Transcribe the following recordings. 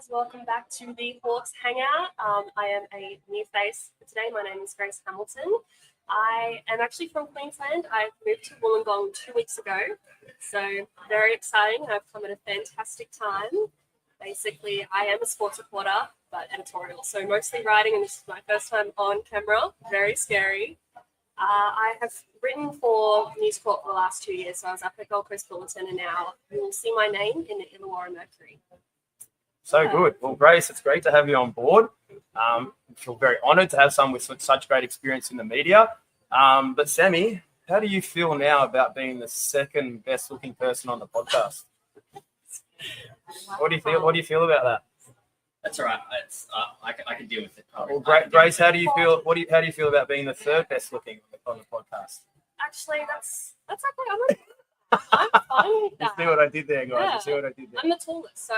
guys, welcome back to the Hawks Hangout. I am a new face for today. My name is Grace Hamilton. I am actually from Queensland. I moved to Wollongong 2 weeks ago, so very exciting. I've come at a fantastic time. Basically, I am a sports reporter, but editorial, so mostly writing, and this is my first time on camera. Very scary. I have written for News Corp for the last 2 years, so I was up at Gold Coast Bulletin, and now you will see my name in the Illawarra Mercury. So good. Well, Grace, it's great to have you on board. I feel very honoured to have someone with such great experience in the media. But Sammy, how do you feel now about being the second best-looking person on the podcast? What do you feel? What do you feel about that? That's all right. It's, I can deal with it. Well, Grace, how do you feel? How do you feel about being the third best-looking on the podcast? Actually, that's okay. I'm fine with that. You see what I did there, guys? Yeah. You see what I did there? I'm the tallest, so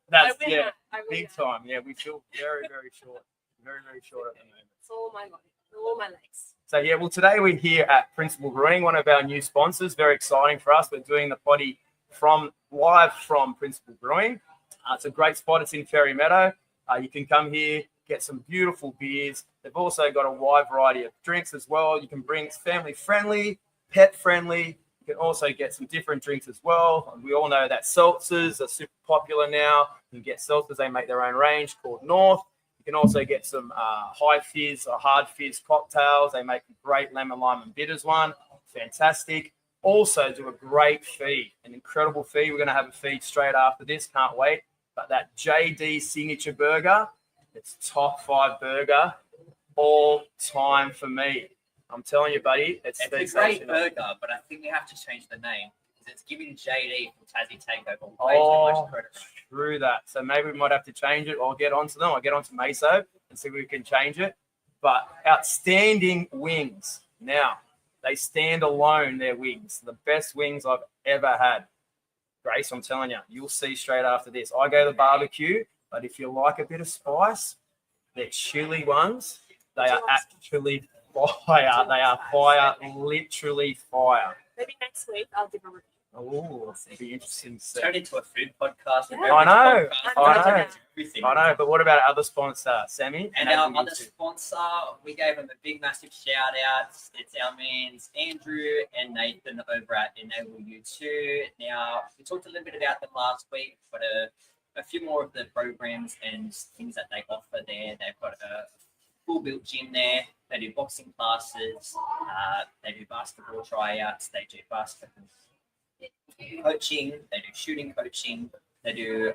That's I win that. big time. Yeah, we feel very, very short. Very, very short at the moment. It's all my body, all my legs. So, yeah, well, today we're here at Principal Brewing, one of our new sponsors. Very exciting for us. We're doing the potty live from Principal Brewing. It's a great spot. It's in Ferry Meadow. You can come here, get some beautiful beers. They've also got a wide variety of drinks as well. You can bring family-friendly, pet-friendly. You can also get some different drinks as well. And we all know that seltzers are super popular now. You can get seltzers. They make their own range called North. You can also get some high fizz or hard fizz cocktails. They make a great lemon, lime, and bitters one. Fantastic. Also do a great feed, an incredible feed. We're going to have a feed straight after this. Can't wait. But that JD signature burger, it's top 5 burger all time for me. I'm telling you, buddy, it's a great burger, but I think we have to change the name because it's giving JD from Tassie Takeover way too much credit. True that. So maybe we might have to change it or get onto them. I'll get onto Meso and see if we can change it. But outstanding wings. Now, they stand alone, their wings. The best wings I've ever had. Grace, I'm telling you, you'll see straight after this. I go to barbecue, but if you like a bit of spice, they're chili ones. They are actually fire. They are fire, literally fire. Maybe next week I'll give a review. Oh, it'd be interesting to see. Turn into a food podcast. Yeah. I know. Everything. I know, but what about our other sponsor, Sammy? And our other sponsor, we gave them a big, massive shout out. It's our mans, Andrew and Nathan over at Enable You Too. Now, we talked a little bit about them last week, but a few more of the programs and things that they offer there. They've got a full built gym there. They do boxing classes. They do basketball tryouts. They do basketball coaching. They do shooting coaching. They do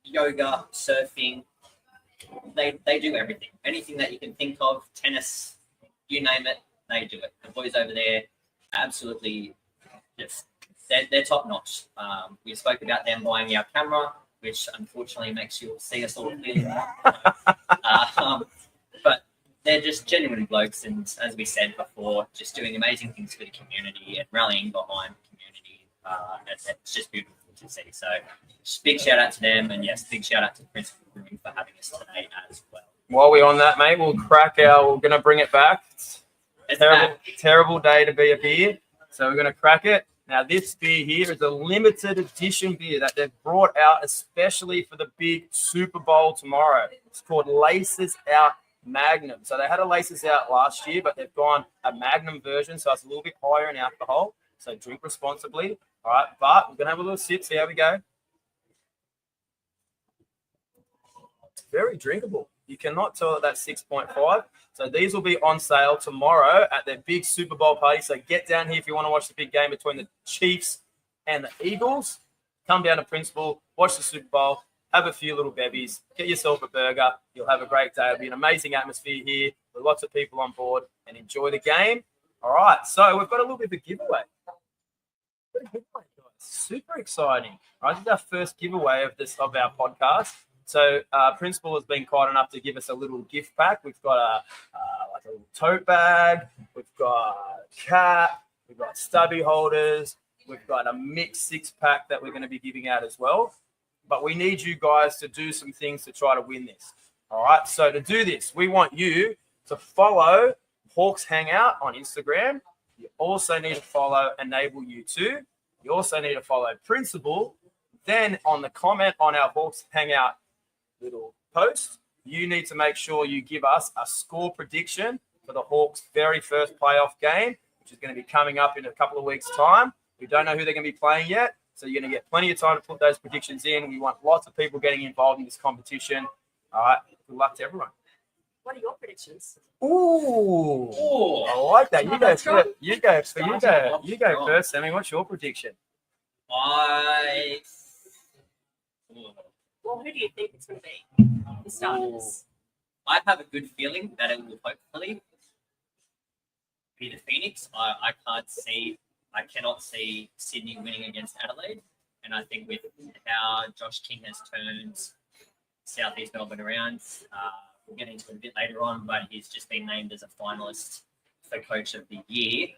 yoga, surfing. They do everything. Anything that you can think of, tennis, you name it, they do it. The boys over there, absolutely, just they're top notch. We spoke about them buying our camera, which unfortunately makes you see us all clearly. But they're just genuine blokes, and as we said before, just doing amazing things for the community and rallying behind the community. It's just beautiful to see. So, just big shout out to them, and yes, big shout out to Principal Brewing for having us today as well. While we're on that, mate, we're going to bring it back. It's terrible day to be a beer, so we're going to crack it. Now, this beer here is a limited edition beer that they've brought out especially for the big Super Bowl tomorrow. It's called Laces Out Magnum. So they had a Laces Out last year, but they've gone a Magnum version, so it's a little bit higher in alcohol. So drink responsibly. All right, but we're going to have a little sip. See how we go. It's very drinkable. You cannot tell that that's 6.5. So these will be on sale tomorrow at their big Super Bowl party. So get down here if you want to watch the big game between the Chiefs and the Eagles. Come down to Principal, watch the Super Bowl, have a few little bevies, get yourself a burger. You'll have a great day. It'll be an amazing atmosphere here with lots of people on board, and enjoy the game. All right, so we've got a little bit of a giveaway. Super exciting. All right, this is our first giveaway of our podcast. So Principal has been kind enough to give us a little gift pack. We've got a little tote bag. We've got a cap. We've got stubby holders. We've got a mixed 6-pack that we're going to be giving out as well. But we need you guys to do some things to try to win this. All right, so to do this, we want you to follow Hawks Hangout on Instagram. You also need to follow Enable You Too. You also need to follow Principal. Then on the comment on our Hawks Hangout little post. You need to make sure you give us a score prediction for the Hawks' very first playoff game, which is going to be coming up in a couple of weeks' time. We don't know who they're going to be playing yet, so you're going to get plenty of time to put those predictions in. We want lots of people getting involved in this competition. All right, good luck to everyone. What are your predictions? Ooh, I like that. You go first. You go first, Sammy. What's your prediction? Well, who do you think it's going to be? The starters. I have a good feeling that it will hopefully be the Phoenix. I cannot see Sydney winning against Adelaide. And I think with how Josh King has turned Southeast Melbourne around, we'll get into it a bit later on, but he's just been named as a finalist for Coach of the Year.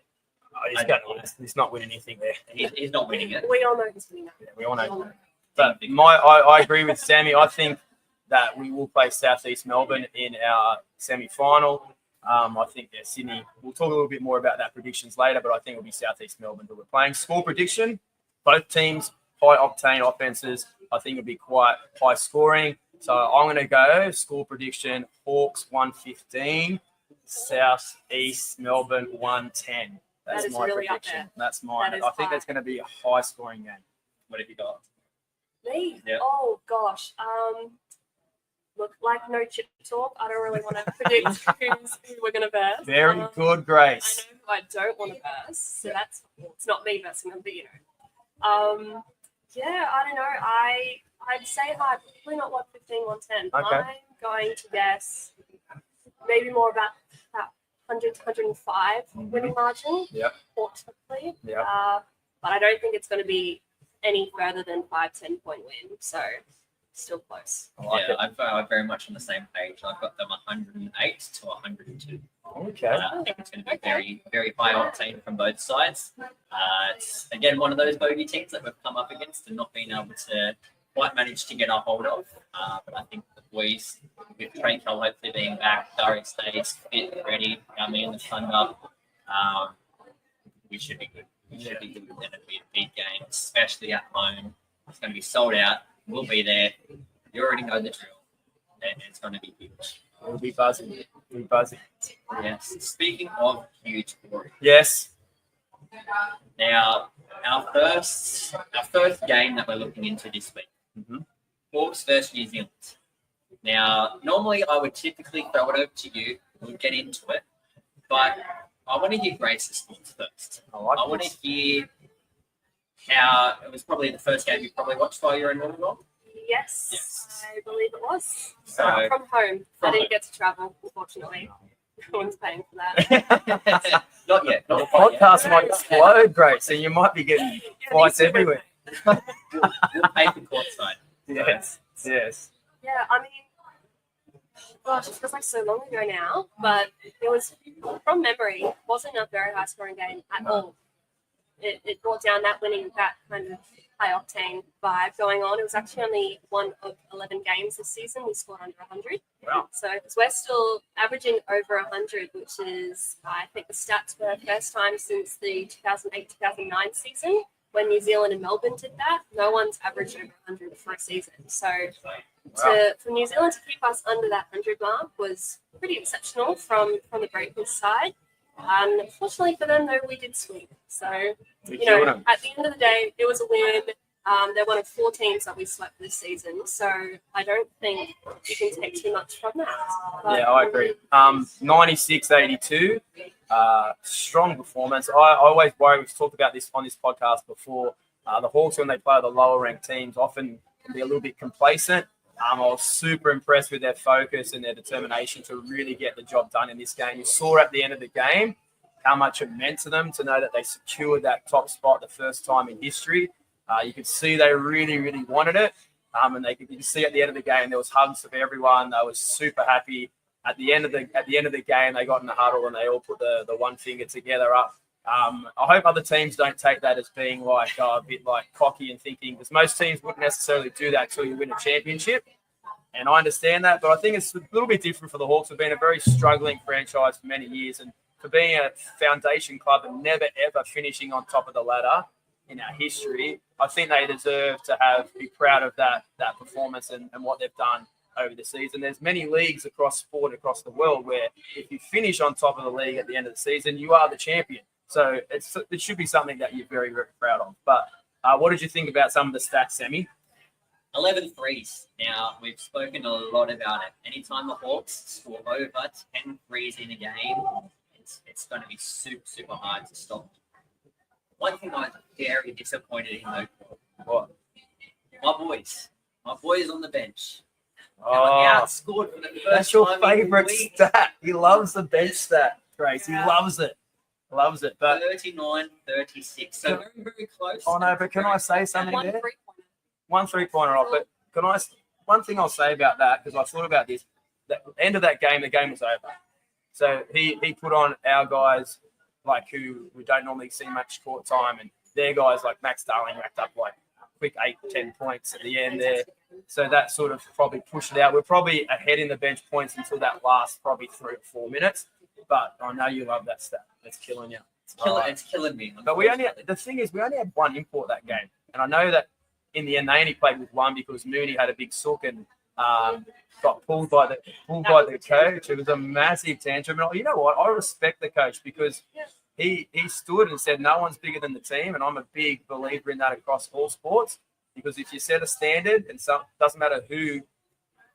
He's not winning anything there. He's not winning it. We all know he's winning. Yeah, we all know. But I agree with Sammy. I think that we will play Southeast Melbourne in our semi-final. I think that Sydney, we'll talk a little bit more about that predictions later, but I think it'll be Southeast Melbourne who we're playing. Score prediction, both teams, high-octane offenses. I think it'll be quite high scoring. So I'm going to go score prediction, Hawks 115, Southeast Melbourne 110. That's my really prediction. That's mine. I think high. that's going to be a high-scoring game. What have you got? Me? Yeah. Oh, gosh. Look, like no chip talk, I don't really want to predict who we're going to verse. Very good, Grace. I know who I don't want to verse, so it's not me versing them, but you know. Yeah, I don't know. I'd say high, probably not 115, 110. Okay. I'm going to guess maybe more about that 100 to 105 winning margin. Yep. Fortunately. Yep. But I don't think it's going to be any further than 5-10 point win. So still close. I'm very much on the same page. I've got them 108 to 102. Okay. I think it's going to be very, very high octane from both sides. It's, again, one of those bogey teams that we've come up against and not been able to quite manage to get a hold of. But I think the boys, with Trey Kell hopefully being back, Darius stays fit, ready, the Thunder, we should be good. We should be good. And it'll be a big game, especially at home. It's going to be sold out. We'll be there. You already know the drill. And it's going to be huge. It'll be buzzing. It'll be buzzing. Yes. Speaking of huge glory. Yes. Now, our first game that we're looking into this week, Hawks versus New Zealand. Now, normally I would typically throw it over to you. We'll get into it. But I want to hear Grace's thoughts first. I want to hear how it was probably the first game you probably watched while you were in Wollongong. Yes, I believe it was. So, from home. I didn't get to travel, unfortunately. No one's paying for that. Not yet. The podcast might explode, Grace, so you might be getting flights everywhere. We'll pay for courtside. Yes. Yeah, I mean, gosh, it feels like so long ago now, but it was, from memory, it wasn't a very high-scoring game at all. It brought down that kind of high-octane vibe going on. It was actually only one of 11 games this season. We scored under 100. Wow. So we're still averaging over 100, which is, I think the stats were first time since the 2008-2009 season when New Zealand and Melbourne did that. No one's averaged over 100 for a season. So for New Zealand to keep us under that 100 mark was pretty exceptional from the Breakers side. Unfortunately for them, though, we did sweep. So, at the end of the day, it was a win. They're one of 4 teams that we swept this season. So I don't think you can take too much from that. But, I agree. 96-82, strong performance. I always worry, we've talked about this on this podcast before, the Hawks, when they play the lower ranked teams, often can be a little bit complacent. I was super impressed with their focus and their determination to really get the job done in this game. You saw at the end of the game how much it meant to them to know that they secured that top spot the first time in history. You could see they really, really wanted it. And you could see at the end of the game there was hugs of everyone. They were super happy. At the end of the game, they got in the huddle and they all put the one finger together up. I hope other teams don't take that as being like a bit like cocky and thinking, because most teams wouldn't necessarily do that until you win a championship. And I understand that, but I think it's a little bit different for the Hawks. We've been a very struggling franchise for many years, and for being a foundation club and never ever finishing on top of the ladder in our history, I think they deserve to be proud of that performance and what they've done over the season. There's many leagues across sport across the world where if you finish on top of the league at the end of the season, you are the champion. So it should be something that you're very, very proud of. But what did you think about some of the stats, Sammy? 11 threes. Now, we've spoken a lot about it. Anytime the Hawks score over 10 threes in a game, it's going to be super, super hard to stop. One thing I'm very disappointed in, though, What? my boys on the bench. Oh, Outscored for the first that's your time favorite in weeks. stat. He loves the bench stat, Grace. Yeah. He loves it. But 39-36. So very, very close. oh no, but can I say something One there? 3-pointer. One 3-pointer off. But one thing I'll say about that, because I thought about this, the end of that game, the game was over. So he put on our guys, like, who we don't normally see much court time, and their guys like Max Darling racked up like quick 8-10 points at the end there. So that sort of probably pushed it out. We're probably ahead in the bench points until that last probably 3 or 4 minutes. But I know you love that stat. It's killing you. It's killing me. But the thing is, we only had one import that game. And I know that in the end, they only played with one because Mooney had a big sook and got pulled by the coach. It was a massive tantrum. And you know what? I respect the coach because he stood and said, no one's bigger than the team. And I'm a big believer in that across all sports because if you set a standard and doesn't matter who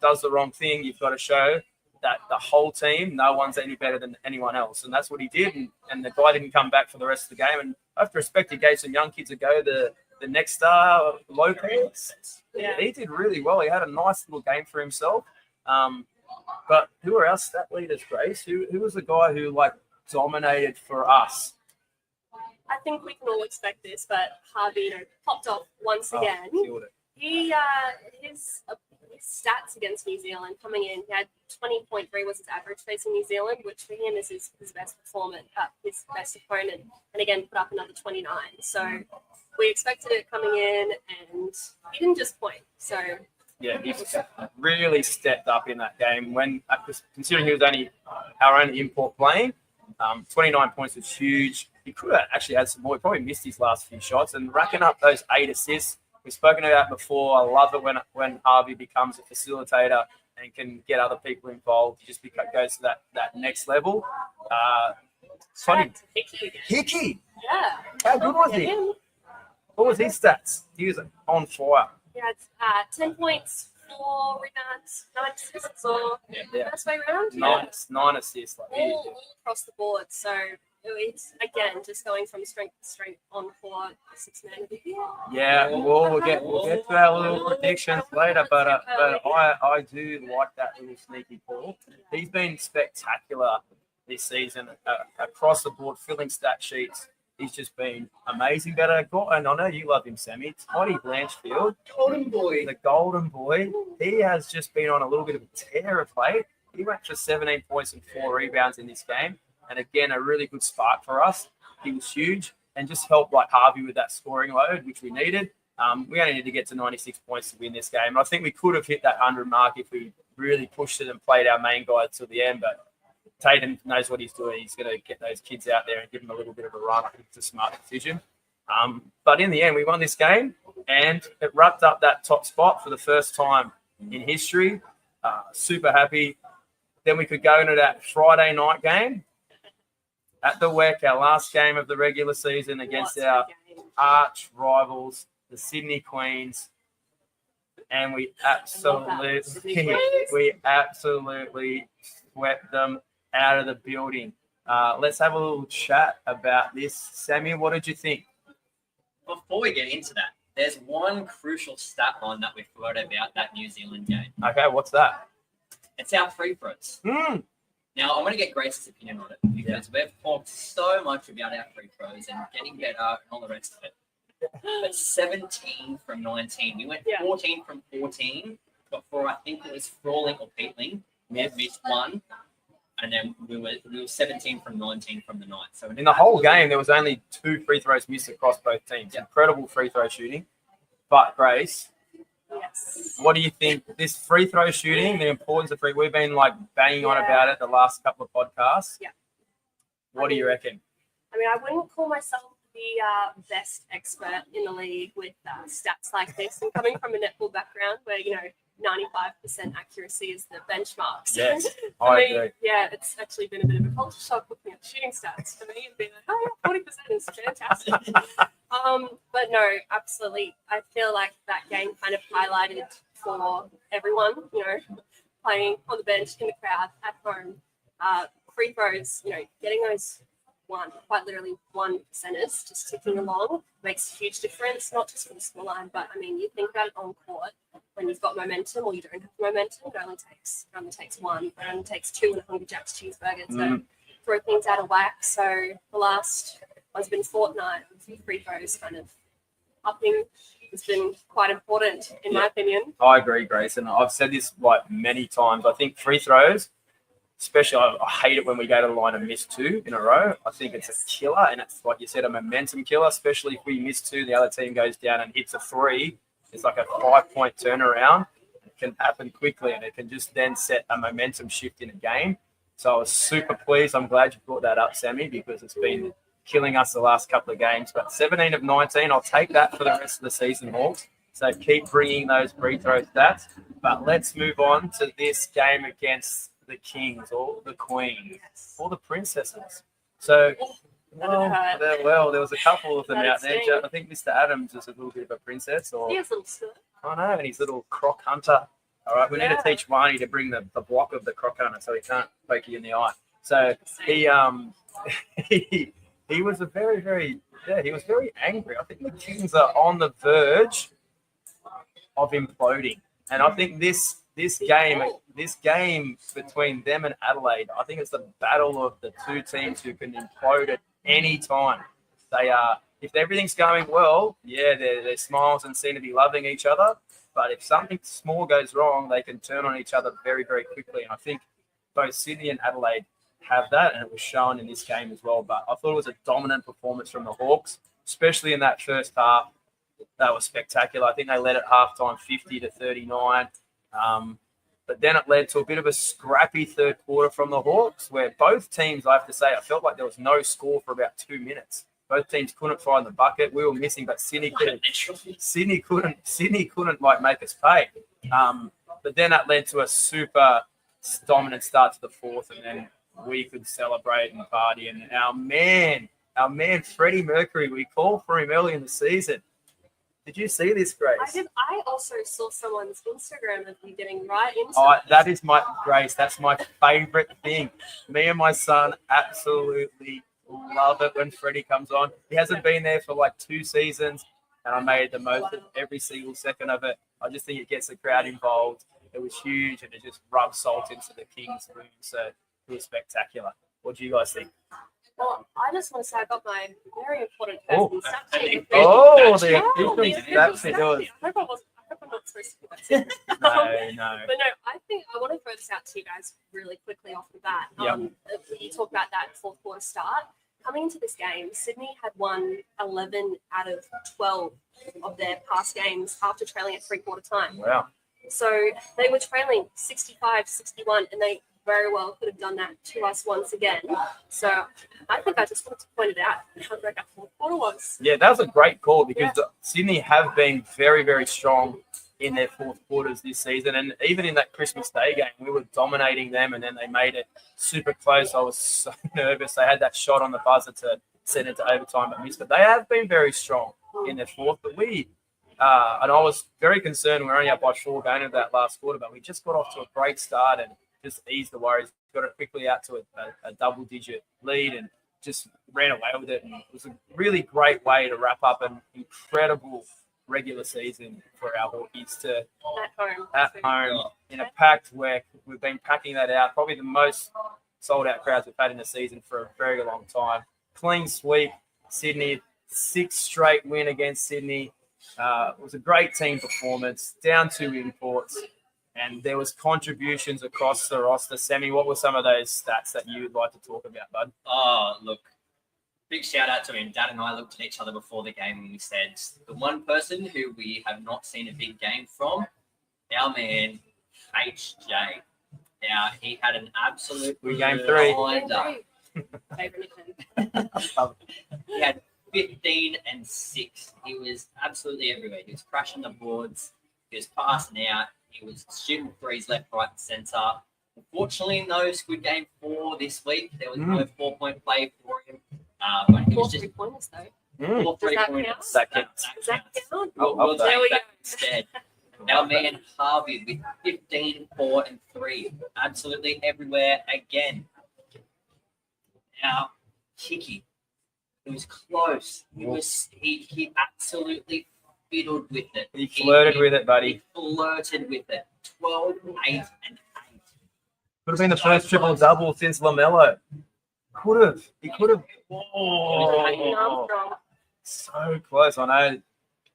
does the wrong thing, you've got to show that the whole team, no one's any better than anyone else. And that's what he did. And the guy didn't come back for the rest of the game. And I have to respect he gave some young kids a go. The next star, Lopez, he did really well. He had a nice little game for himself. But who are our stat leaders, Grace? Who was the guy who, like, dominated for us? I think we can all expect this, but Harvey, popped off once again. Killed it. He his stats against New Zealand coming in, he had 20.3 was his average facing New Zealand, which for him is his best performance, his best opponent, and again put up another 29. So we expected it coming in, and he didn't just point. So yeah, he really stepped up in that game. When considering he was only our only import playing, 29 points was huge. He could have actually had some more. He probably missed his last few shots and racking up those 8 assists. We've spoken about before. I love it when Harvey becomes a facilitator and can get other people involved. He just goes to that next level. Hickey. Yeah. How good was he? What was his stats? He was on fire. He had 10 points, 4 rebounds, 9 assists, or first way round. Nine assists. All across the board. So it's, again, just going from strength to strength on court, 6-man. Yeah, we'll get to our little predictions later, but I do like that little sneaky ball. He's been spectacular this season across the board, filling stat sheets. He's just been amazing. And I know you love him, Sammy. Toddy Blanchfield, the golden boy. He has just been on a little bit of a tear of late. He went for 17 points and 4 rebounds in this game. And again, a really good spark for us. He was huge and just helped like Harvey with that scoring load, which we needed. We only need to get to 96 points to win this game. And I think we could have hit that 100 mark if we really pushed it and played our main guy till the end. But Tatum knows what he's doing. He's going to get those kids out there and give them a little bit of a run. I think it's a smart decision. But in the end, we won this game, and it wrapped up that top spot for the first time in history. Super happy. Then we could go into that Friday night game at the WEC, our last game of the regular season against our arch rivals, the Sydney Queens. And we absolutely swept them out of the building. Let's have a little chat about this. Sammy, what did you think? Before we get into that, there's one crucial stat line that we forgot about that New Zealand game. Okay, what's that? It's our free throws. Now, I'm going to get Grace's opinion on it because we've talked so much about our free throws and getting better and all the rest of it. But 17 from 19. We went 14 from 14 before I think it was Frawling or Peatling. We had missed one. And then we were 17 from 19 from the night. So in the whole game, there was only 2 free throws missed across both teams. Yeah. Incredible free throw shooting. But Grace, what do you think? This free throw shooting, the importance of free, we've been like banging on about it the last couple of podcasts. Yeah. What do you reckon? I mean, I wouldn't call myself the best expert in the league with stats like this. And coming from a netball background where, 95% accuracy is the benchmark. So Yes, for I me, agree. yeah, it's actually been a bit of a culture shock looking at shooting stats for me and being like, oh, yeah, 40% is fantastic. But no, absolutely. I feel like that game kind of highlighted for everyone, playing on the bench, in the crowd, at home, free throws, getting those quite literally 1%ers just ticking along makes a huge difference, not just for the scoreline, but I mean, you think about it on court when you've got momentum or you don't have momentum, it only takes one, it only takes two in a Hungry Jack's cheeseburger to throw things out of whack. So the last one's been fortnight with free throws kind of upping has been quite important in my opinion. I agree, Grace, and I've said this like many times. I think free throws, especially, I hate it when we go to the line and miss two in a row. I think it's a killer, and it's, like you said, a momentum killer, especially if we miss two, the other team goes down and hits a three. It's like a 5-point turnaround. It can happen quickly, and it can just then set a momentum shift in a game. So I was super pleased. I'm glad you brought that up, Sammy, because it's been killing us the last couple of games. But 17 of 19, I'll take that for the rest of the season, Hawks. So keep bringing those free throw stats. But let's move on to this game against the Kings or the Queens or the Princesses. So, there was a couple of them out there. I think Mr. Adams is a little bit of a princess. Or He has a little skirt. I know, and he's a little croc hunter. All right, we need to teach Marnie to bring the block of the croc hunter so he can't poke you in the eye. So he was he was very angry. I think the Kings are on the verge of imploding, and I think this game between them and Adelaide, I think it's the battle of the two teams who can implode at any time. They are, if everything's going well, they're smiles and seem to be loving each other. But if something small goes wrong, they can turn on each other very, very quickly. And I think both Sydney and Adelaide have that, and it was shown in this game as well. But I thought it was a dominant performance from the Hawks, especially in that first half. That was spectacular. I think they led at halftime 50-39. But then it led to a bit of a scrappy third quarter from the Hawks, where both teams, I have to say, I felt like there was no score for about 2 minutes. Both teams couldn't find the bucket. We were missing, but Sydney couldn't like make us pay. But then that led to a super dominant start to the fourth, and then we could celebrate and party. And our man Freddie Mercury, we called for him early in the season. Did you see this, Grace? I did. I also saw someone's Instagram of you getting right into it. That is my Grace. That's my favorite thing. Me and my son absolutely love it when Freddie comes on. He hasn't been there for like 2 seasons, and I made the most of every single second of it. I just think it gets the crowd involved. It was huge, and it just rubbed salt into the Kings' room. So it was spectacular. What do you guys think? Well, I just want to say I got my very important person stat sheet. The official stat sheet. I hope I'm not supposed to do that. No. But no, I think I want to throw this out to you guys really quickly off the bat. You talk about that fourth quarter start. Coming into this game, Sydney had won 11 out of 12 of their past games after trailing at three-quarter time. Wow. So they were trailing 65-61, and they very well could have done that to us once again. So I think I just wanted to point it out how great that fourth quarter was. Yeah, that was a great call because Sydney have been very, very strong in their fourth quarters this season. And even in that Christmas Day game, we were dominating them, and then they made it super close. I was so nervous. They had that shot on the buzzer to send it to overtime but missed it. They have been very strong in their fourth, but and I was very concerned. We're only up by 4 going into that last quarter, but we just got off to a great start and just eased the worries. Got it quickly out to a double-digit lead and just ran away with it. And it was a really great way to wrap up an incredible regular season for our Hawkies to at home in a packed WEC. We've been packing that out. Probably the most sold-out crowds we've had in the season for a very long time. Clean sweep, Sydney, 6th straight win against Sydney. It was a great team performance, down 2 imports, and there was contributions across the roster. Sammy, what were some of those stats that you'd like to talk about, bud? Oh, look, big shout out to him. Dad and I looked at each other before the game and we said, the one person who we have not seen a big game from, our man, HJ. Now, he had an absolute game 3. He had 15 and 6. He was absolutely everywhere. He was crashing the boards. He was passing out. He was shooting threes left, right, and centre. Unfortunately, no Squid Game 4 this week. There was no 4-point play for him. But he Four was just 3-pointers though. 4 Does that 3-pointers. count? That counts. Does that count? We'll There we take that go. instead. Our man Harvey with 15, 4, and 3. Absolutely everywhere again. Now, Hickey. It was close. He absolutely fiddled with it. He flirted with it, buddy. He flirted with it. 12, 8, and 8. Could have been the first triple-double since LaMelo. Could have. He could have. Hanging Oh, Armstrong. so close. I know.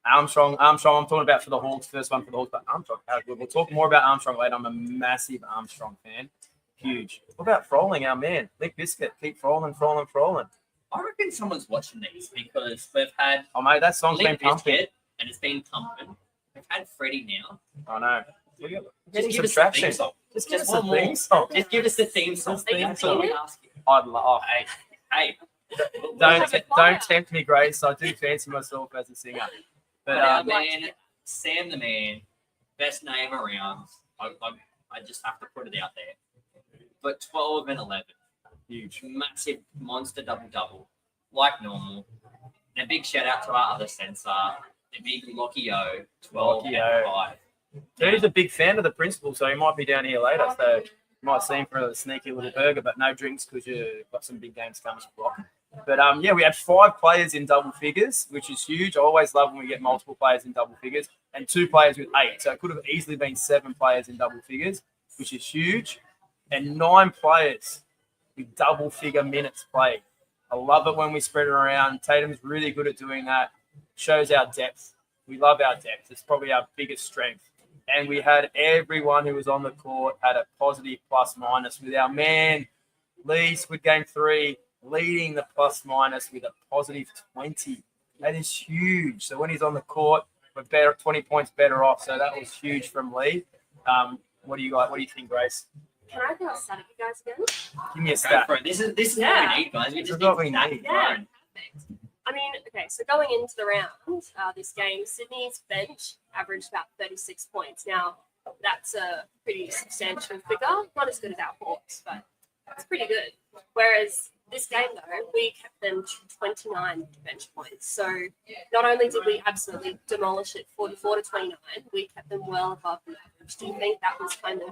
Armstrong. I'm talking about for the Hawks. First one for the Hawks, but Armstrong. We'll talk more about Armstrong later. I'm a massive Armstrong fan. Huge. What about Froling, our man? Nick Biscuit. Keep Froling. I reckon someone's watching these because we've had Oh, mate, that song's been Limp pumping. Bizkit and it's been pumping. We've had Freddie now. I know. We're Just getting give some us the traction. theme song. Just give Just us the one more. theme song. Just give us the theme song. Just theme That's all we song. ask you. I'd love. Hey, Don't tempt me, Grace. I do fancy myself as a singer. But our man, Sam the Man, best name around. I just have to put it out there. But 12 and 11. huge. Massive monster double-double. Like normal. And a big shout-out to our other sensor, the big Lockie O, 12 Lockie and O. 5. He's a big fan of the principal, so he might be down here later. So you might see him for a sneaky little burger, but no drinks because you've got some big games coming to block. But yeah, we had 5 players in double figures, which is huge. I always love when we get multiple players in double figures, and 2 players with 8. So it could have easily been 7 players in double figures, which is huge. And 9 players with double figure minutes played. I love it when we spread it around. Tatum's really good at doing that. Shows our depth. We love our depth. It's probably our biggest strength. And we had everyone who was on the court had a positive plus minus, with our man Lee, Squid Game 3, leading the plus minus with a positive 20. That is huge. So when he's on the court, we're better, 20 points better off. So that was huge from Lee. What do you like? What do you think, Grace? Can I throw a stat at you guys again? Give me a Go stat. for it. This is Yeah. what we need, guys. We This just is what need we that need. Yeah, fun. perfect. I mean, okay, so going into the round, this game, Sydney's bench averaged about 36 points. Now, that's a pretty substantial figure. Not as good as our Hawks, but it's pretty good. Whereas this game, though, we kept them to 29 bench points. So not only did we absolutely demolish it 44 to 29, we kept them well above the average. Do you think that was kind of...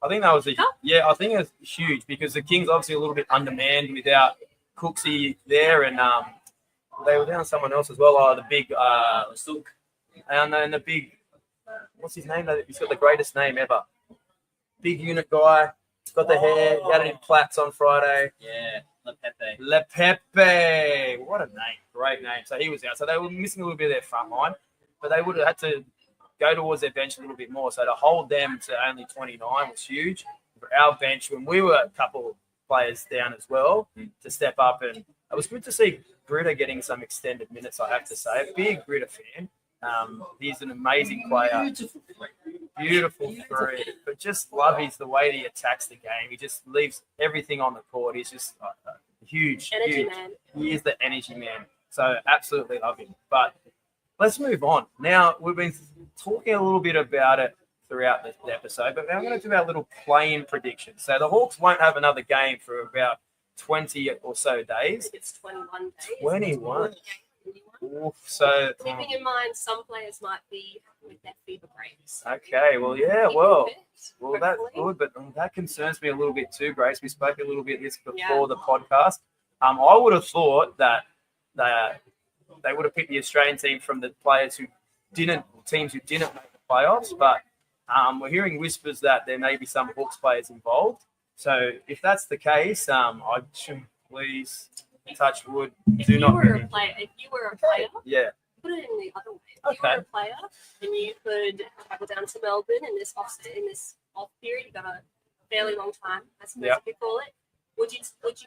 I think that was I think it was huge because the Kings obviously a little bit undermanned without Cooksey there, and they were down someone else as well. The big Sook. and then the big, what's his name? He's got the greatest name ever. Big unit guy, got the hair. He had it in plaits on Friday. Yeah, Le Pepe. What a name. Great name. So he was out. So they were missing a little bit of their front line, but they would have had to go towards their bench a little bit more. So to hold them to only 29 was huge. For our bench, when we were a couple of players down as well, to step up. And it was good to see Britta getting some extended minutes, I have to say. Big Britta fan. He's an amazing player. Beautiful three. But just love the way he attacks the game. He just leaves everything on the court. He's just huge. Energy man. He is the energy man. So absolutely love him. But let's move on. Now, we've been talking a little bit about it throughout the episode, but now I'm going to do our little play-in predictions. So the Hawks won't have another game for about 20 or so days. I think it's 21 days. 21. Oof, so, Keeping in mind, some players might be with their fever breaks. okay, well, yeah, Keep well, them fit, well, that's hopefully. good, but that concerns me a little bit too, Grace. We spoke a little bit this before Yeah. the podcast. I would have thought that they would have picked the Australian team from the teams who didn't make the playoffs, but we're hearing whispers that there may be some Hawks players involved. So if that's the case, I should please touch wood. If Do you not. were a player, Yeah. put it in the other way. If you Okay. were a player and you could travel down to Melbourne in this off period, you got a fairly long time, I suppose Yep. you could call it. Would you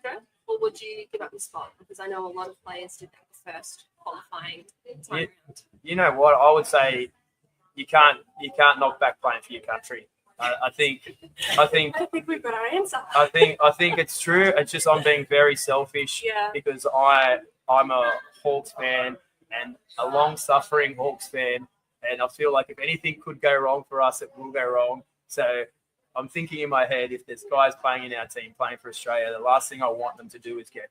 go, or would you give up your spot? Because I know a lot of players did that the first qualifying time round. You know what? I would say you can't knock back playing for your country. I think I think we've got our answer. I think it's true. It's just I'm being very selfish Yeah. because I'm a Hawks fan and a long-suffering Hawks fan, And I feel like if anything could go wrong for us, it will go wrong. So I'm thinking in my head, if there's guys playing in our team, playing for Australia, the last thing I want them to do is get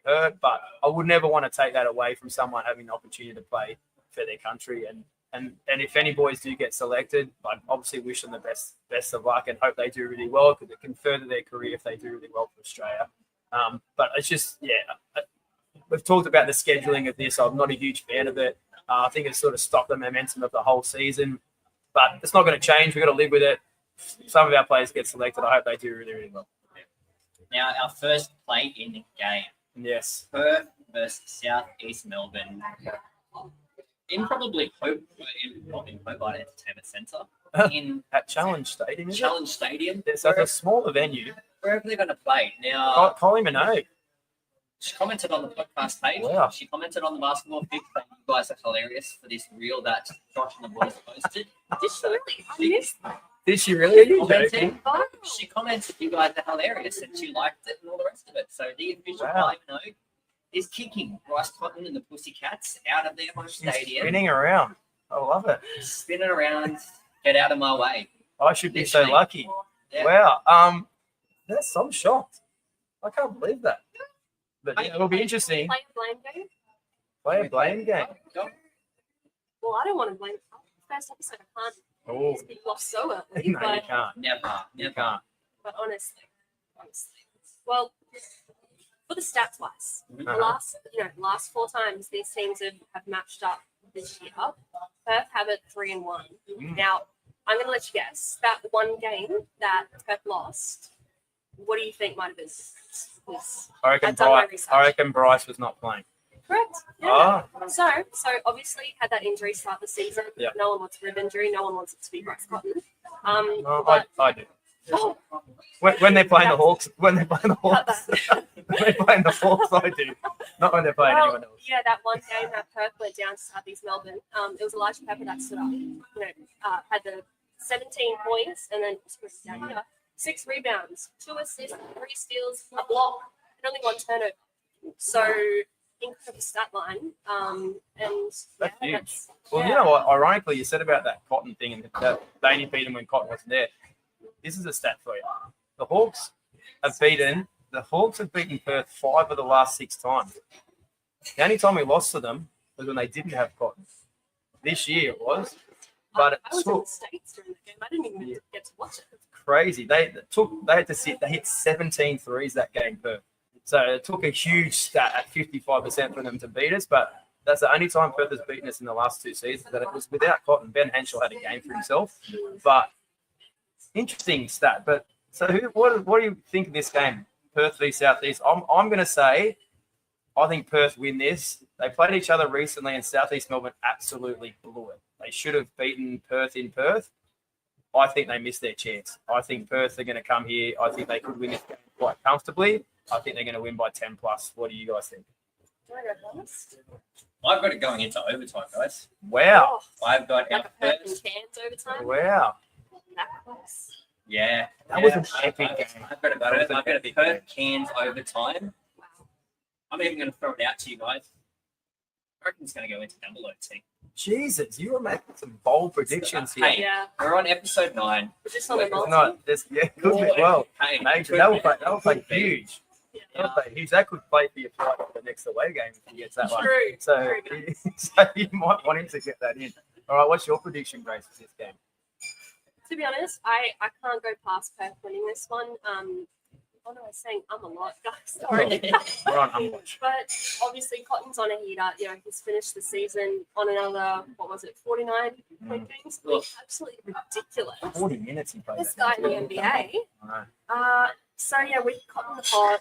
hurt. But I would never want to take that away from someone having the opportunity to play for their country. And if any boys do get selected, I obviously wish them the best of luck and hope they do really well, because it can further their career if they do really well for Australia. But it's just, we've talked about the scheduling of this. I'm not a huge fan of it. I think it's sort of stopped the momentum of the whole season. But it's not going to change. We've got to live with it. Some of our players get selected. I hope they do really, really well. Now, our first play-in game. Yes. Perth versus South East Melbourne. In Hobart Entertainment Centre. In At Challenge Stadium, Challenge Stadium. So it's a smaller venue. Wherever they're going to play. Now, Kylie Minogue. She commented on the podcast page. Wow. She commented on the basketball pic that you guys are hilarious for this reel that Josh and the boys posted. Did she really? I missed that. Did she really? Are you Commented, joking? she commented you guys are hilarious and she liked it and all the rest of it. So the official Wow. Kylie is kicking Bryce Cotton and the Pussycats out of their home She's stadium. spinning around. I love it. Spinning around. Get out of my way. I should be so Literally. lucky. Yeah. Wow. I'm shocked. I can't believe that. But yeah, it'll be interesting. Play a blame game? Play a blame game. Well, I don't want to blame. First episode, I can't. Oh, It's been lost so early. no, you but, can't. Never. You can't. but honestly. Well, for the stats wise, the Uh-huh. last 4 times these teams have matched up this year, Perth have it 3-1. Mm. Now, I'm going to let you guess that one game that Perth lost. What do you think might have been? Because I reckon I've done my Bryce. research. I reckon Bryce was not playing. correct. Yeah. Oh, So obviously had that injury start the season. Yeah. No one wants a rib injury. No one wants it to be Bryce Cotton. no, But I do. oh, When they're playing the That's- Hawks, when they're playing the cut Hawks, that. when they're playing the Hawks, I do. Not when they're playing Well, anyone else. yeah, that one game that Perth went down to South East Melbourne. It was Elijah Pepper that stood up. Had the 17 points and then 6 rebounds, 2 assists, 3 steals, a block, and only 1 turnover. So incredible stat line. That's huge. That's, Well, you know what? Ironically, you said about that Cotton thing and that they only beat them when Cotton wasn't there. This is a stat for you. The Hawks have beaten Perth 5 of the last 6 times. The only time we lost to them was when they didn't have Cotton. This year it was, but it I was in the took States during the game. I didn't even get to watch it. crazy. They hit 17 threes that game, Perth. So it took a huge stat at 55% for them to beat us, but that's the only time Perth has beaten us in the last 2 seasons. That it was without Cotton. Ben Henschel had a game for himself, but interesting stat. But so, what do you think of this game, Perth v South East? I'm going to say, I think Perth win this. They played each other recently, and South East Melbourne absolutely blew it. They should have beaten Perth in Perth. I think they missed their chance. I think Perth are going to come here. I think they could win this game quite comfortably. I think they're going to win by 10 plus. What do you guys think? Do I go first? I've got it going into overtime, guys. Wow. Oh, I've got like our a Perth and first. Cairns overtime. Wow. That close. Yeah. That was an epic game. I've got it. That was an I've got it. epic Perth Cairns overtime. Wow. I'm even going to throw it out to you guys. I reckon it's going to go into double OT. Jesus, you were making some bold predictions here. Hey, Yeah. we're on episode 9. We're just on the It's multi. not this. Yeah, could be. Well, Hey, major. could That be. will play huge. Yeah. That will play huge. That could play for your flight for the next away game if he gets that one. True. So, True. so you might want him to get that in. All right, what's your prediction, Grace, for this game? To be honest, I can't go past Perth winning this one. What am I saying? I'm a lot, guys. Sorry. We're on unwatch. But obviously, Cotton's on a heater. He's finished the season on another, 49 point games. Ugh. Absolutely ridiculous. 40 minutes he played. This guy in the NBA. I know. So yeah, with Cotton the pot,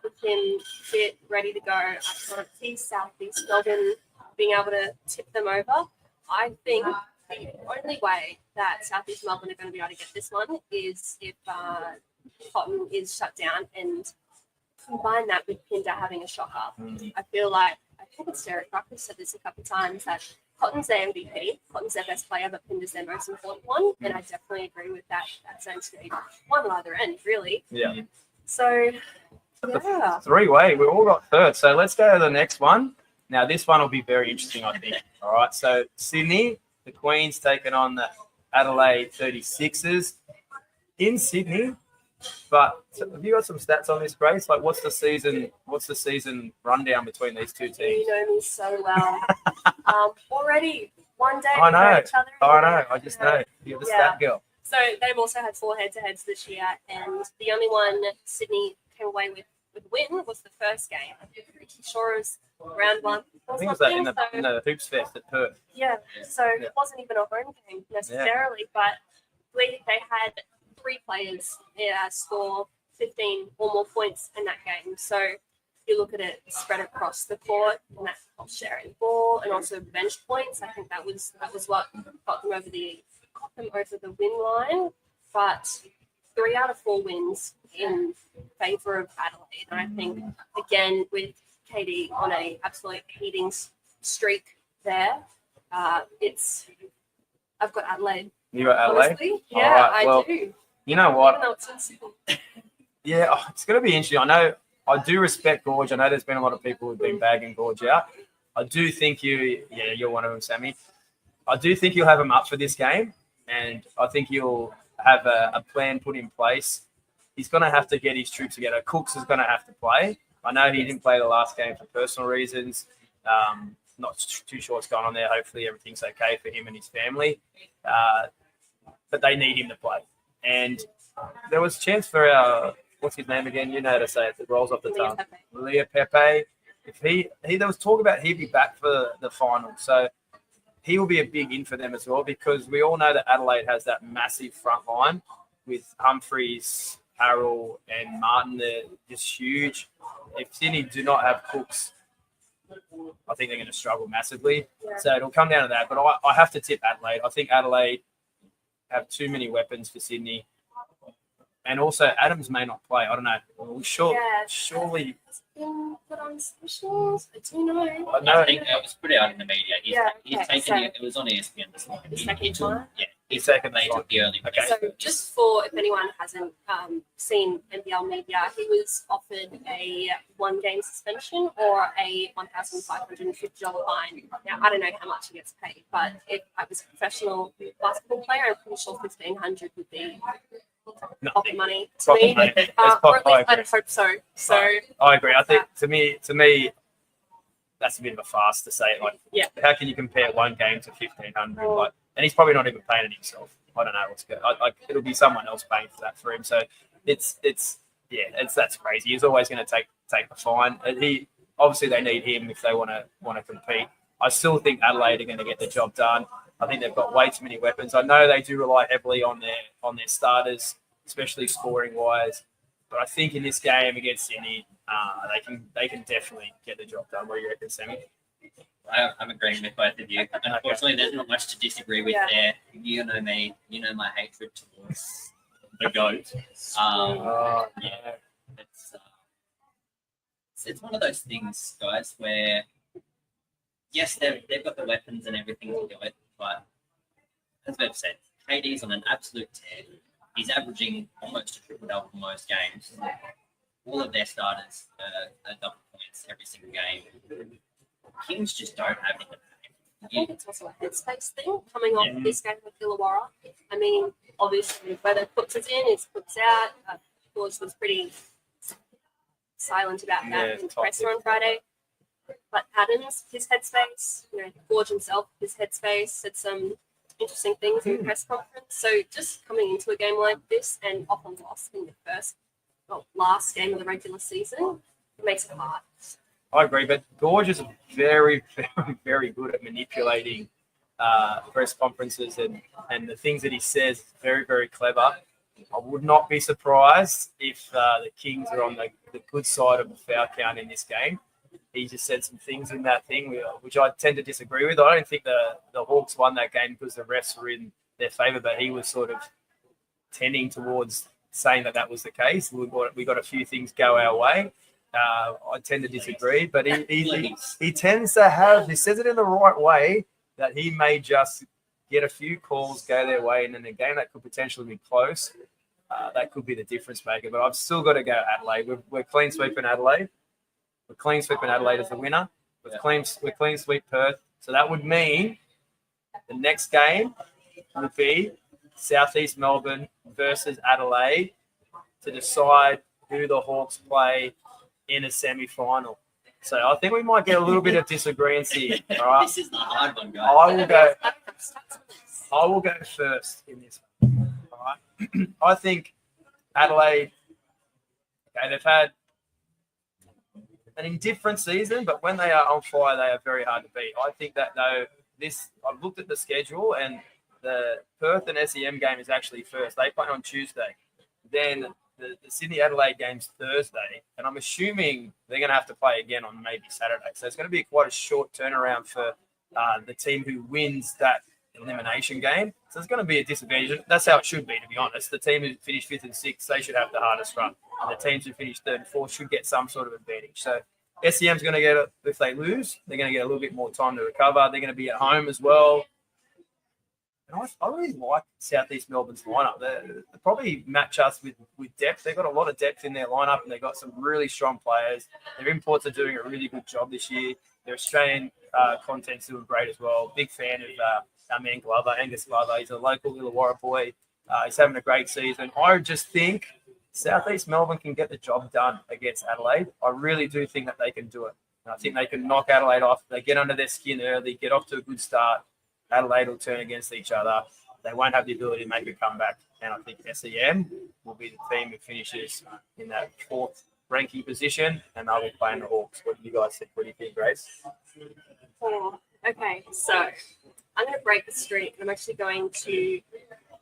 with him fit, ready to go, I can't see South East Melbourne being able to tip them over. I think the only way that South East Melbourne are going to be able to get this one is if Cotton is shut down, and combine that with Pinder having a shocker. I feel like, I think it's Derek Ruck who said this a couple of times, that Cotton's their MVP, Cotton's their best player, but Pinder's their most important one. And I definitely agree with that sense to one or other end, really. Yeah. So, But yeah. the 3-way, we all got third. So let's go to the next one. Now, this one will be very interesting, I think. All right. So Sydney the Queens taking on the Adelaide 36ers in Sydney. But have you got some stats on this, Grace? Like, what's the season rundown between these two teams? You know me so well. Already one day I we know know. each other. I know. I just know. You're the stat girl. So they've also had 4 head-to-heads this year, and the only one Sydney came away with a win was the first game. I'm pretty sure it was round 1. I think it was that in the Hoops Fest at Perth. Yeah, so it wasn't even a home game necessarily, but they had 3 players score 15 or more points in that game. So if you look at it spread across the court, and that's sharing the ball and also bench points, I think that was what got them over the win line. But 3 out of 4 wins in favour of Adelaide. And I think, again, with KD on a absolute heating streak there, I've got Adelaide. You got Adelaide? Honestly. Yeah, I do. You know what? Even though it's in Sydney. Yeah, it's going to be interesting. I do respect Gorge. I know there's been a lot of people who've been bagging Gorge out. I do think you're one of them, Sammy. I do think you'll have him up for this game, and I think you'll have a plan put in place. He's going to have to get his troops together. Cooks is going to have to play. I know he didn't play the last game for personal reasons. Not too sure what's going on there. Hopefully everything's okay for him and his family. But they need him to play. And there was a chance for our, what's his name again? You know how to say it. It rolls off the tongue. Leah Pepe. If there was talk about he'd be back for the final. So he will be a big in for them as well, because we all know that Adelaide has that massive front line with Humphreys, Harrell and Martin. They're just huge. If Sydney do not have Cooks, I think they're going to struggle massively. Yeah. So it'll come down to that. But I have to tip Adelaide. I think Adelaide have too many weapons for Sydney. And also, Adams may not play. I don't know. Well, surely. Has it been put on socials? I do know. I think it was put out in the media. He's taken it. It was on ESPN this morning. He's taken the early. Okay. So just for, if anyone hasn't seen NBL media, he was offered a 1-game suspension or a $1,550 fine. Now, I don't know how much he gets paid, but if I was a professional basketball player, I'm pretty sure $1,500 would be pocket money to me. Or at least I'd hope so. So I agree. I think to me, that's a bit of a farce to say it. Like, how can you compare 1 game to $1,500? Like, and he's probably not even paying it himself. I don't know what's good. It'll be someone else paying for that for him. So that's crazy. He's always going to take the fine. He obviously they need him if they want to compete. I still think Adelaide are going to get the job done. I think they've got way too many weapons. I know they do rely heavily on their starters, especially scoring wise. But I think in this game against Sydney, they can definitely get the job done. What do you reckon, Sammy? I'm agreeing with both of you. Unfortunately, there's not much to disagree with there. You know me. You know my hatred towards the GOAT. It's one of those things, guys, where yes, they've got the weapons and everything to do it, but as we've said, KD's on an absolute tear. He's averaging almost a triple-double for most games. All of their starters are double points every single game. Kings just don't have anything. I think it's also a headspace thing coming off this game with Illawarra. I mean, obviously, whether puts it in, it's puts out. George was pretty silent about that in the presser on Friday. But Adams, his headspace, George himself, his headspace, said some interesting things in the press conference. So just coming into a game like this and often lost in the last game of the regular season, it makes it hard. I agree, but Gorge is very, very, very good at manipulating press conferences and the things that he says. Very, very clever. I would not be surprised if the Kings are on the good side of the foul count in this game. He just said some things in that thing, which I tend to disagree with. I don't think the Hawks won that game because the refs were in their favour, but he was sort of tending towards saying that was the case. We got a few things go our way. I tend to disagree, but he tends to have, he says it in the right way, that he may just get a few calls go their way, and in a game that could potentially be close, that could be the difference maker. But I've still got to go Adelaide. We're clean sweeping Adelaide. We're clean sweeping Adelaide as the winner. We're clean sweep Perth. So that would mean The next game will be Southeast Melbourne versus Adelaide to decide who the Hawks play in a semi-final. So I think we might get a little bit of disagreement here. All right? This is the hard one, guys. I will go first in this one. All right. I think Adelaide, okay, they've had an indifferent season, but when they are on fire, they are very hard to beat. I think that though I've looked at the schedule and the Perth and SEM game is actually first. They play on Tuesday. Then the Sydney Adelaide game's Thursday, and I'm assuming they're going to have to play again on maybe Saturday. So it's going to be quite a short turnaround for the team who wins that elimination game. So it's going to be a disadvantage. That's how it should be, to be honest. The team who finished 5th and 6th, they should have the hardest run. And the teams who finished 3rd and 4th should get some sort of advantage. So SEM's going to get, if they lose, they're going to get a little bit more time to recover. They're going to be at home as well. And I really like Southeast Melbourne's lineup. They probably match us with depth. They've got a lot of depth in their lineup, and they've got some really strong players. Their imports are doing a really good job this year. Their Australian content's doing great as well. Big fan of our man Glover, Angus Glover. He's a local Illawarra boy. He's having a great season. I just think Southeast Melbourne can get the job done against Adelaide. I really do think that they can do it. And I think they can knock Adelaide off. They get under their skin early, get off to a good start. Adelaide will turn against each other. They won't have the ability to make a comeback. And I think SEM will be the team who finishes in that 4th ranking position, and they'll be playing the Hawks. What do you guys think? What do you think, Grace? Okay, so I'm going to break the streak. I'm actually going to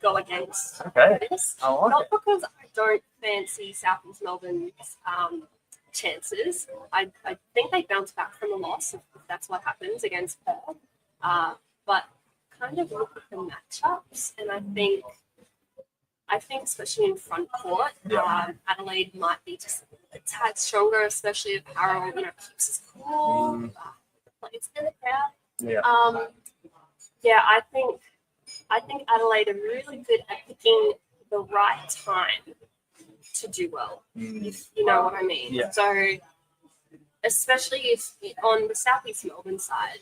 go against this. Not because I don't fancy Southeast Melbourne's chances. I think they bounce back from a loss if that's what happens against Perth. But kind of look at the matchups, and I think especially in front court, Adelaide might be just a tad stronger, especially if Harold keeps his cool. It's in the crowd. I think Adelaide are really good at picking the right time to do well, if you know what I mean. Yeah. So, especially if on the Southeast Melbourne side,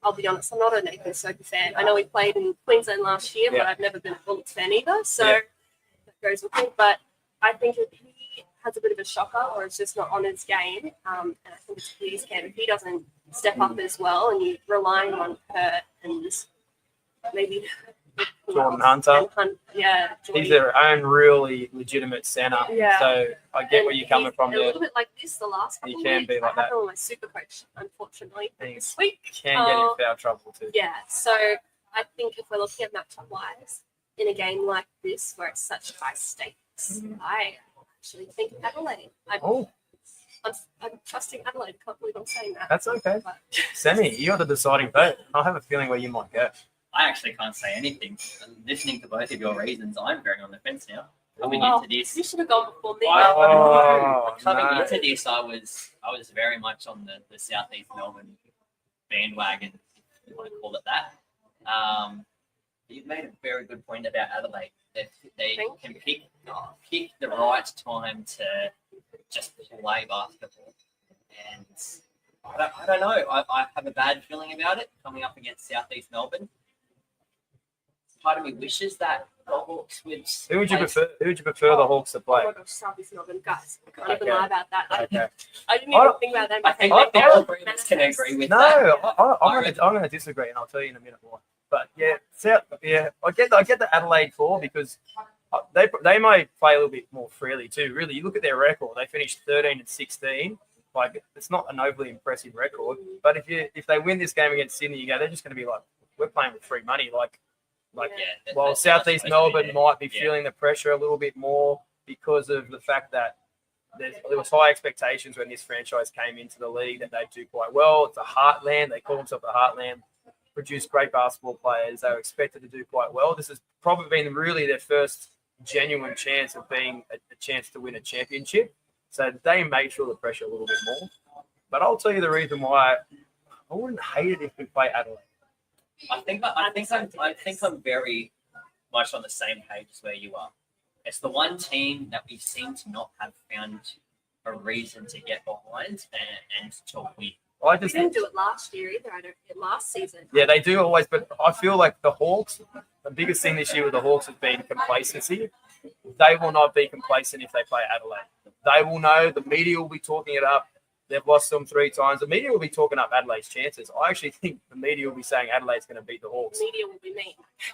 I'll be honest, I'm not a Nathan Soper fan. I know he played in Queensland last year, but I've never been a Bullets fan either, so that goes with me. But I think if he has a bit of a shocker or it's just not on his game, and I think it's his camp, if he doesn't step up as well and you're relying on her and maybe Jordan Hunter. He's their own really legitimate centre. Yeah. So I get where you're coming from there. A little bit like this the last couple He can be like that. I have my super coach, unfortunately, this week. Can get in foul trouble too. Yeah. So I think if we're looking at matchup wise, in a game like this where it's such high stakes, I actually think Adelaide. I'm trusting Adelaide. Can't believe I'm saying that. That's okay. Sammy, you're the deciding vote. I have a feeling where you might go. I actually can't say anything. Listening to both of your reasons, I'm very on the fence now. Coming into this, you should have gone before me. Coming into this, I was very much on the Southeast Melbourne bandwagon, if you want to call it that. You've made a very good point about Adelaide. They can pick the right time to just play basketball, and I don't know. I have a bad feeling about it coming up against Southeast Melbourne. Part of me wishes that the Hawks would. Who would you prefer the Hawks to play? Oh my gosh, Southeast Melbourne, guys. I can't even lie about that. Okay. I didn't even think about that. I think all three of us can agree with that. No, I'm going to disagree, and I'll tell you in a minute why. But I get the Adelaide call because they might play a little bit more freely too. Really, you look at their record; they finished 13 and 16. Like it's not an overly impressive record, but if they win this game against Sydney, they're just going to be like, we're playing with free money. While Southeast Melbourne might be feeling the pressure a little bit more because of the fact that there was high expectations when this franchise came into the league that they'd do quite well. It's a heartland. They call themselves the heartland. Produced great basketball players. They were expected to do quite well. This has probably been really their first genuine chance of being a chance to win a championship. So they may feel the pressure a little bit more. But I'll tell you the reason why I wouldn't hate it if we play Adelaide. I think I'm very much on the same page as where you are. It's the one team that we seem to not have found a reason to get behind and to win. I We just didn't do it last year either. I don't think last season. Yeah, they do always, but I feel like the Hawks, the biggest thing this year with the Hawks has been complacency. They will not be complacent if they play Adelaide. They will know, the media will be talking it up. They've lost them 3 times. The media will be talking up Adelaide's chances. I actually think the media will be saying Adelaide's going to beat the Hawks. The media will be mean.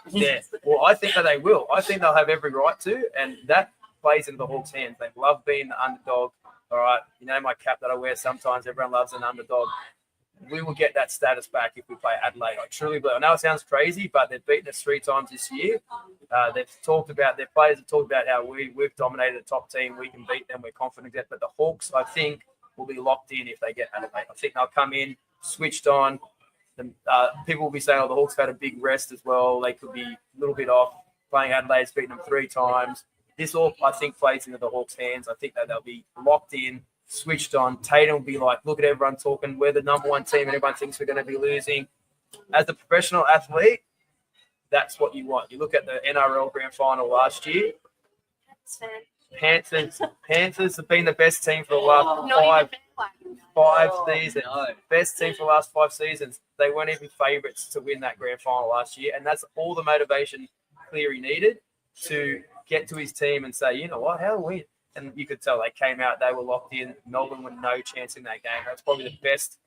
Yeah, well, I think that they will. I think they'll have every right to, and that plays into the Hawks' hands. They love being the underdog. All right, you know my cap that I wear sometimes. Everyone loves an underdog. We will get that status back if we play Adelaide. I truly believe. I know it sounds crazy, but they've beaten us 3 times this year. They've talked about, their players have talked about how we've dominated the top team. We can beat them. We're confident of that. But the Hawks, I think, will be locked in if they get Adelaide. I think they'll come in, switched on. People will be saying, oh, the Hawks have had a big rest as well. They could be a little bit off. Playing Adelaide's beaten them 3 times. This all, I think, plays into the Hawks' hands. I think that they'll be locked in, switched on. Tatum will be like, look at everyone talking. We're the number 1 team and everyone thinks we're going to be losing. As a professional athlete, that's what you want. You look at the NRL Grand Final last year. Panthers have been the best team for the last five seasons. No. Best team for the last 5 seasons. They weren't even favourites to win that Grand Final last year. And that's all the motivation Cleary needed to get to his team and say, you know what, how are we? And you could tell they came out, they were locked in. Melbourne with no chance in that game. That's probably the best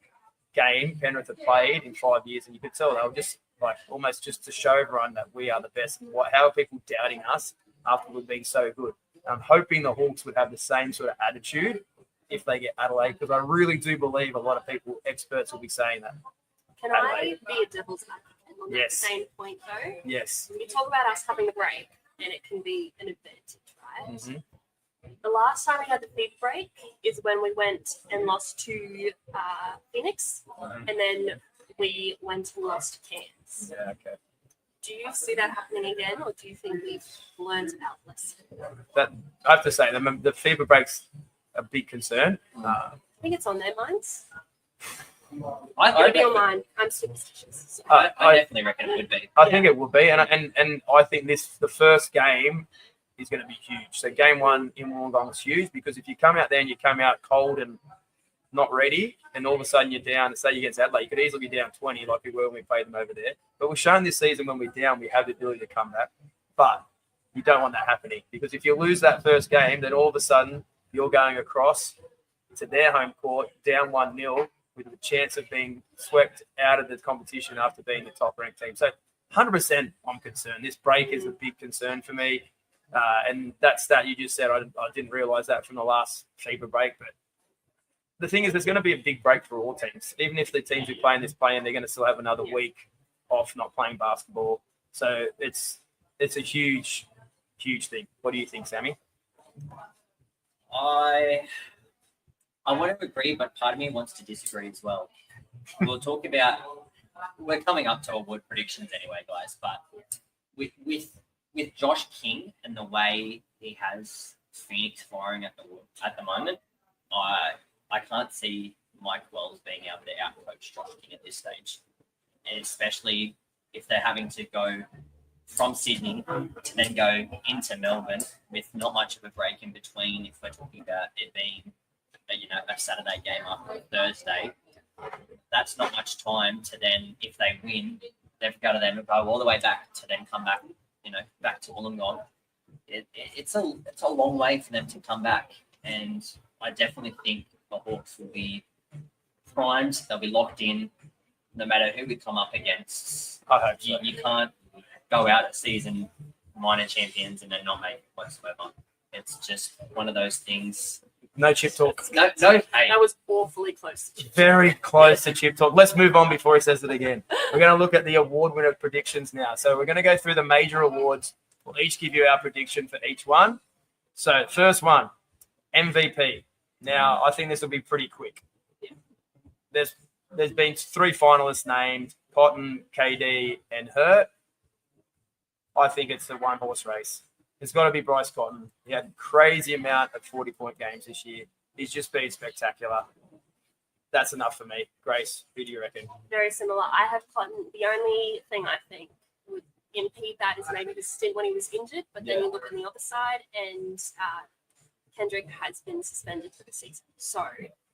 game Penrith have played in 5 years. And you could tell they were just like almost just to show everyone that we are the best. How are people doubting us after we've been so good? I'm hoping the Hawks would have the same sort of attitude if they get Adelaide, because I really do believe a lot of people, experts, will be saying that. Can Adelaide. I be a devil's advocate on that same point, though? Yes. You talk about us having a break, and it can be an advantage, right? Mm-hmm. The last time we had the big break is when we went and lost to Phoenix, and then we went and lost to Cairns. Yeah, okay. Do you see that happening again, or do you think we've learned our lesson? That, I have to say, the fever break's a big concern. I think it's on their minds. I Maybe on mine. I'm superstitious. So. I definitely reckon it would be. I think it will be, and I think the first game is going to be huge. So game 1 in Wollongong is huge, because if you come out there and you come out cold and not ready, and all of a sudden you're down, say you against Adelaide, you could easily be down 20 like we were when we played them over there. But we've shown this season when we're down, we have the ability to come back. But you don't want that happening, because if you lose that first game, then all of a sudden you're going across to their home court, down 1-0, with the chance of being swept out of the competition after being the top-ranked team. So 100% I'm concerned. This break is a big concern for me. And that stat you just said, I didn't realise that from the last fever break. But the thing is, there's going to be a big break for all teams. Even if the teams who play in this play-in, they're going to still have another week off not playing basketball. So it's a huge, huge thing. What do you think, Sammy? I want to agree, but part of me wants to disagree as well. We'll talk about. We're coming up to award predictions anyway, guys. But with Josh King and the way he has Phoenix firing at the moment, I can't see Mike Wells being able to outcoach Josh King at this stage, and especially if they're having to go from Sydney to then go into Melbourne with not much of a break in between. If we're talking about it being a Saturday game after a Thursday, that's not much time to then, if they win, they've got to then go all the way back to then come back, back to Wollongong. It's a long way for them to come back, and I definitely think the Hawks will be primed. They'll be locked in, no matter who we come up against. I hope so. You can't go out a season minor champions and then not make it whatsoever. It's just one of those things. No chip talk. No. Hey, That was awfully close to chip. Very close to chip talk. Let's move on before he says it again. We're going to look at the award winner predictions now. So we're going to go through the major awards. We'll each give you our prediction for each one. So first one, MVP. Now, I think this will be pretty quick. There's been 3 finalists named, Cotton, KD, and Hurt. I think it's a one-horse race. It's got to be Bryce Cotton. He had a crazy amount of 40-point games this year. He's just been spectacular. That's enough for me. Grace, who do you reckon? Very similar. I have Cotton. The only thing I think would impede that is maybe the stint when he was injured, but then you look on the other side and Kendrick has been suspended for the season. So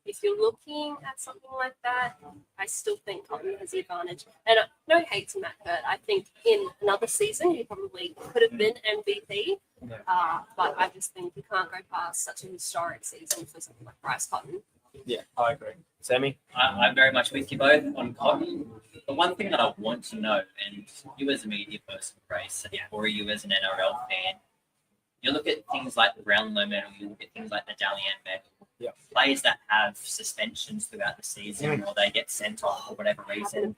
if you're looking at something like that, I still think Cotton has the advantage. And no hate to Matt Hurt. I think in another season he probably could have been MVP. But I just think you can't go past such a historic season for something like Bryce Cotton. Yeah, I agree. Sammy? I'm very much with you both on Cotton. The one thing that I want to know, and you as a media person, Grace, or you as an NRL fan, you look at things like the Brownlow medal, you look at things like the Dally M medal, players that have suspensions throughout the season or they get sent off for whatever reason,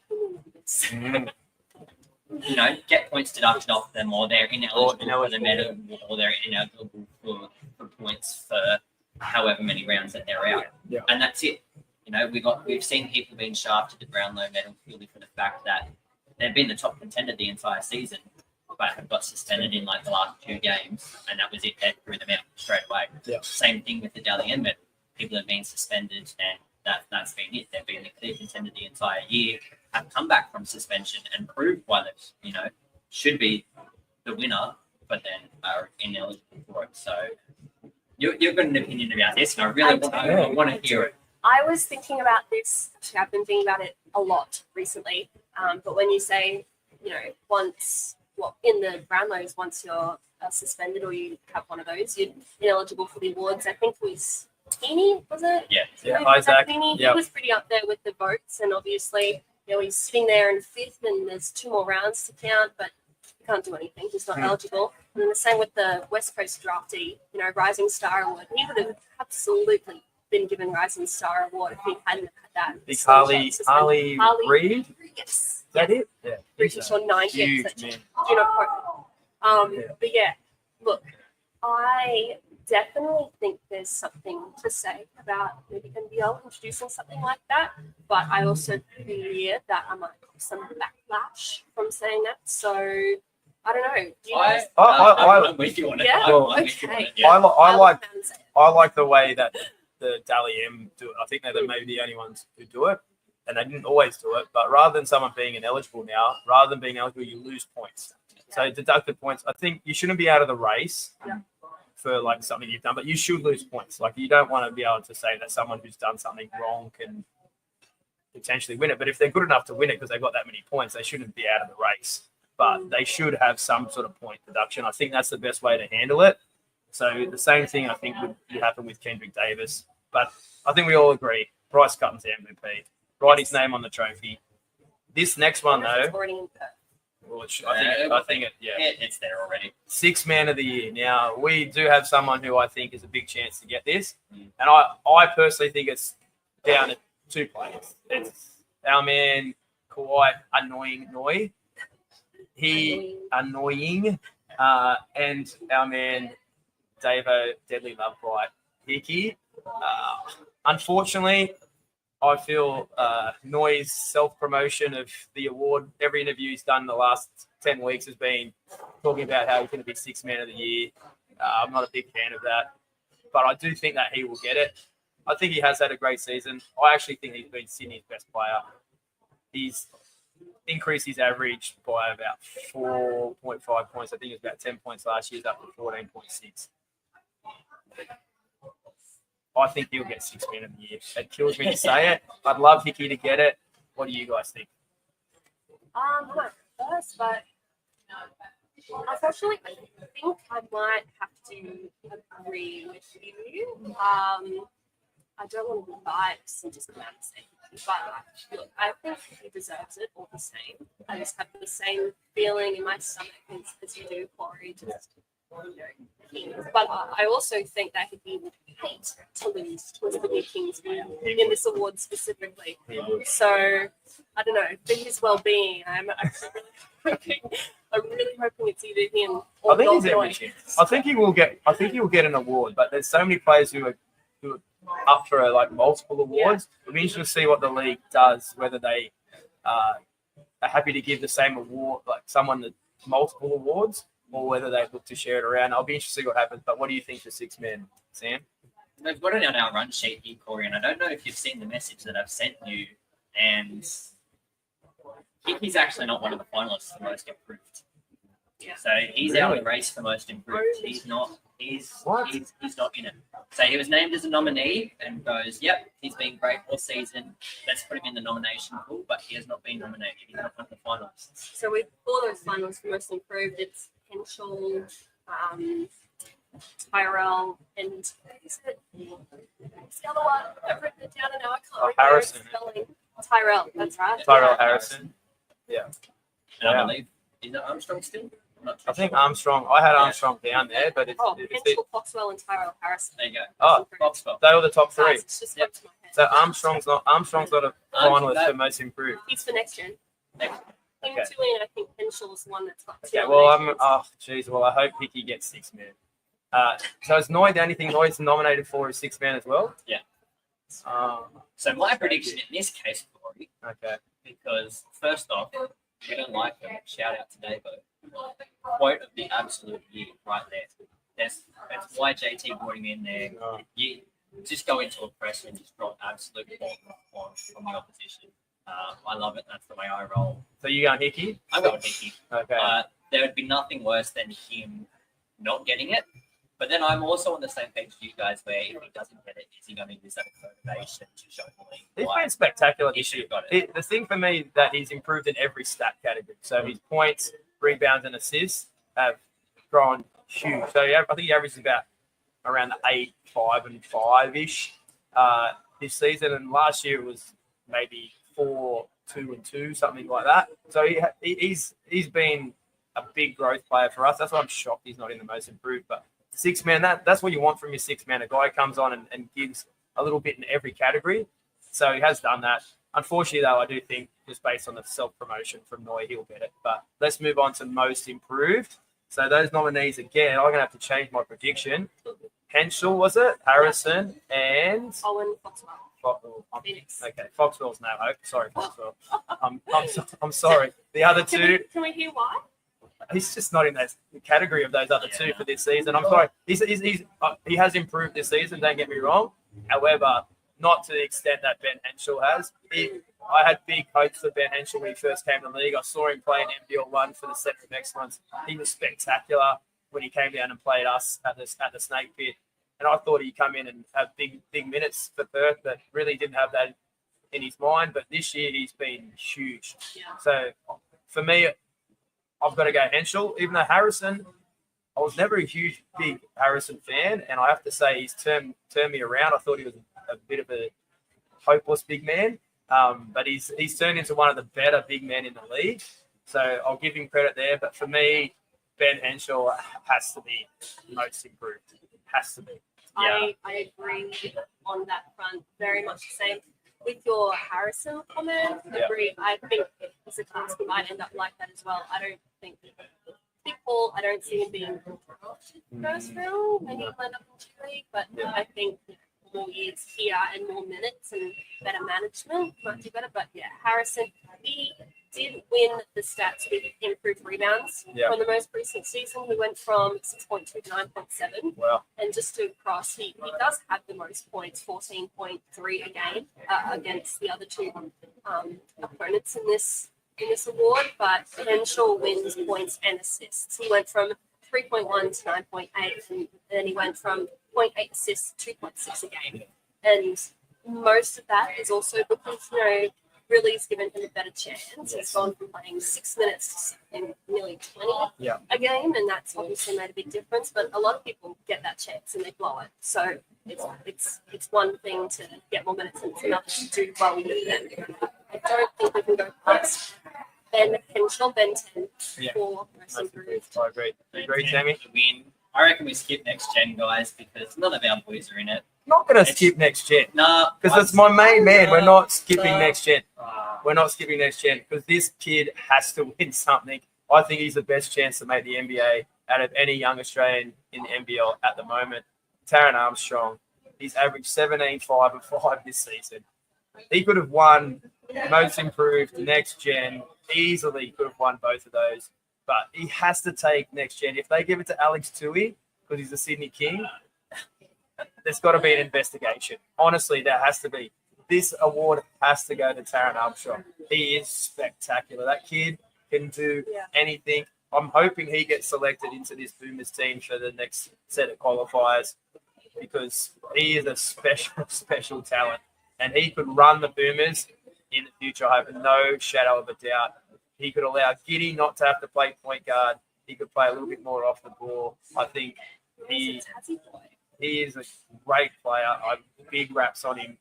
you know, get points deducted off them, or they're ineligible for the medal, or they're ineligible for points for however many rounds that they're out. And that's it. You know, we've seen people being shafted at Brownlow medal purely for the fact that they've been the top contender the entire season, but have got suspended in like the last 2 games, and that was it. They threw them out straight away. Same thing with the Dally M medal. People have been suspended, and that's been it. They've been the clear contender the entire year, have come back from suspension and proved why they, you know, should be the winner, but then are ineligible for it. So you've got an opinion about this, and I really want to hear it. I was thinking about this. Actually, I've been thinking about it a lot recently. But when you say, you know, in the Brownlows, once you're suspended or you have one of those, you're ineligible for the awards. I think it was Heaney, was it? Yeah, Isaac. Heaney. He was pretty up there with the votes, and obviously, you know, he's sitting there in 5th, and there's 2 more rounds to count, but he can't do anything. He's not eligible. And then the same with the West Coast draftee, you know, Rising Star Award. He would have absolutely been given Rising Star Award if he hadn't had that. Big Harley Reid? Yes. Is that it? Yeah. British on 9 Huge, hits. man. Do not quote me. But yeah, look, I definitely think there's something to say about maybe NBL introducing something like that. But I also fear that I might have some backlash from saying that. So I don't know. Do you guys? I'm with you on it. Yeah? I'm with you on it. I like the way that the Dally M do it. I think they're maybe the only ones who do it, and they didn't always do it. But rather than someone being ineligible now, rather than being eligible, you lose points. So deducted points. I think you shouldn't be out of the race for like something you've done, but you should lose points. Like you don't want to be able to say that someone who's done something wrong can potentially win it. But if they're good enough to win it because they've got that many points, they shouldn't be out of the race. But they should have some sort of point deduction. I think that's the best way to handle it. So the same thing I think would happen with Kendrick Davis. But I think we all agree Bryce Cotton's the MVP. Write his name on the trophy. This next one though, well, I think it's there already. 6th man of the year. Now we do have someone who I think is a big chance to get this, and I personally think it's down to 2 players. It's our man quite annoying Noi. Annoying, and our man Davo Deadly Love Bite Hickey. Unfortunately, I feel Noi's self-promotion of the award, every interview he's done in the last 10 weeks has been talking about how he's going to be 6th man of the year. I'm not a big fan of that, but I do think that he will get it. I think he has had a great season. I actually think he's been Sydney's best player. He's increased his average by about 4.5 points. I think it was about 10 points last year. He's up to 14.6. I think he'll get 6th man of the year. It kills me to say it. I'd love Hickey to get it. What do you guys think? I'm not first, but unfortunately, I think I might have to agree with you. I don't want to be biased and just come out and say, but look, I think he deserves it all the same. I just have the same feeling in my stomach as you do, Corey. Just, but I also think that he would hate to lose to the New Kings in this award specifically. So I don't know. For his well-being, I'm really hoping it's either him or I think he's Noi. every chance. I think he will get an award, but there's so many players who are up for like multiple awards. It'll be interesting to see what the league does, whether they are happy to give the same award, like someone that multiple awards, or whether they look to share it around. I'll be interested to see what happens. But what do you think for 6 men, Sam? They've got it on our run sheet here, Corey, and I don't know if you've seen the message that I've sent you. And he's actually not one of the finalists for most improved. Yeah. So he's out of the race for most improved. He's not. He's not in it. So he was named as a nominee and goes, yep, he's been great all season. Let's put him in the nomination pool, but he has not been nominated. He's not won the finals. So with all those finals for most improved, it's Henschel, Tyrell, and is it the other one? I've written it down and now I can't remember Harrison. spelling. Tyrell, that's right. Tyrell Harrison. Yeah. And I believe, is it Armstrong still? I'm not I think sure. Armstrong. I had Armstrong down there, but it's Henschel, Foxwell, and Tyrell Harrison. There you go. Oh, Foxwell. they were the top three. It's just come to my head. So Armstrong's not a finalist for most improved. He's for next gen. Next. Him Okay. too, and I think Henschel's the one that's got two Okay, well, nominations. well, I hope Hickey gets 6 man. So is Noy the only thing Noy's nominated for is 6 man as well? Yeah. Um, So my prediction in this case, Corey, okay. because first off, we don't like him. Shout out to Davo. Quote of the absolute year right there. That's why JT brought him in there. You just go into a press and just drop absolute bomb from the opposition. I love it. That's the way I roll. So you going Hickey? I'm going Hickey. Okay. There would be nothing worse than him not getting it. But then I'm also on the same page as you guys where if he doesn't get it, is he going to use that as motivation to show the league? He's why been spectacular he this should year. have got it? The thing for me that he's improved in every stat category. So his points, rebounds, and assists have grown huge. So I think he averages about around the 8, 5, and 5-ish this season. And last year it was maybe 4, 2, and 2, something like that. So he's been a big growth player for us. That's why I'm shocked he's not in the most improved. But 6 man, that's what you want from your 6 man. A guy comes on and gives a little bit in every category. So he has done that. Unfortunately, though, I do think just based on the self-promotion from Noy, he'll get it. But let's move on to most improved. So those nominees, again, I'm going to have to change my prediction. Henschel, was it? Harrison and... Owen, Foxwell. Phoenix. Okay, Foxwell's no hope. Sorry, Foxwell. I'm sorry. The other two... Can we hear why? He's just not in the category of those other two for this season. I'm sorry. He has improved this season, don't get me wrong. However, not to the extent that Ben Henschel has. I had big hopes for Ben Henschel when he first came to the league. I saw him play in NBL 1 for the Centre of Excellence. He was spectacular when he came down and played us at the Snake Pit. And I thought he'd come in and have big minutes for Perth, but really didn't have that in his mind. But this year, he's been huge. Yeah. So for me, I've got to go Henschel. Even though Harrison, I was never a big Harrison fan, and I have to say he's turned me around. I thought he was a bit of a hopeless big man, but he's turned into one of the better big men in the league. So I'll give him credit there. But for me, Ben Henschel has to be most improved. Has to be. I agree on that front. Very much the same with your Harrison comment. Agree. I think as a class we might end up like that as well. I don't think Big Paul. I don't see him being first round. Maybe he'll end up in G-League, but I think more years here and more minutes and better management might do better. But yeah, Harrison, he did win the stats with improved rebounds from the most recent season. He went from 6.2 to 9.7. Wow. And just to cross, he does have the most points, 14.3 a game against the other two opponents in this award. But Henschel wins points and assists. He went from 3.1 to 9.8, and then he went from 0.8 assists to 2.6 a game. And most of that is also because, really has given him a better chance. He's gone from playing 6 minutes to nearly 20 a game, and that's obviously made a big difference. But a lot of people get that chance and they blow it. So it's one thing to get more minutes, and it's another to do well with them. I don't think we can go past Ben Henschel, Ben 10 for most improved. I agree. You agree, Sammy? Win. I reckon we skip next gen, guys, because none of our boys are in it. Not going to skip next gen. Nah. Because it's my main man. We're not skipping next gen. We're not skipping next gen because this kid has to win something. I think he's the best chance to make the NBA out of any young Australian in the NBL at the moment. Taran Armstrong, he's averaged 17, 5, and 5 this season. He could have won most improved next gen. Easily could have won both of those. But he has to take next gen. If they give it to Alex Tui because he's the Sydney King, there's got to be an investigation. Honestly, there has to be. This award has to go to Taran Armstrong. He is spectacular. That kid can do anything. I'm hoping he gets selected into this Boomers team for the next set of qualifiers because he is a special, special talent. And he could run the Boomers in the future, I have no shadow of a doubt. He could allow Giddy not to have to play point guard. He could play a little bit more off the ball. I think he is a great player. I have big raps on him,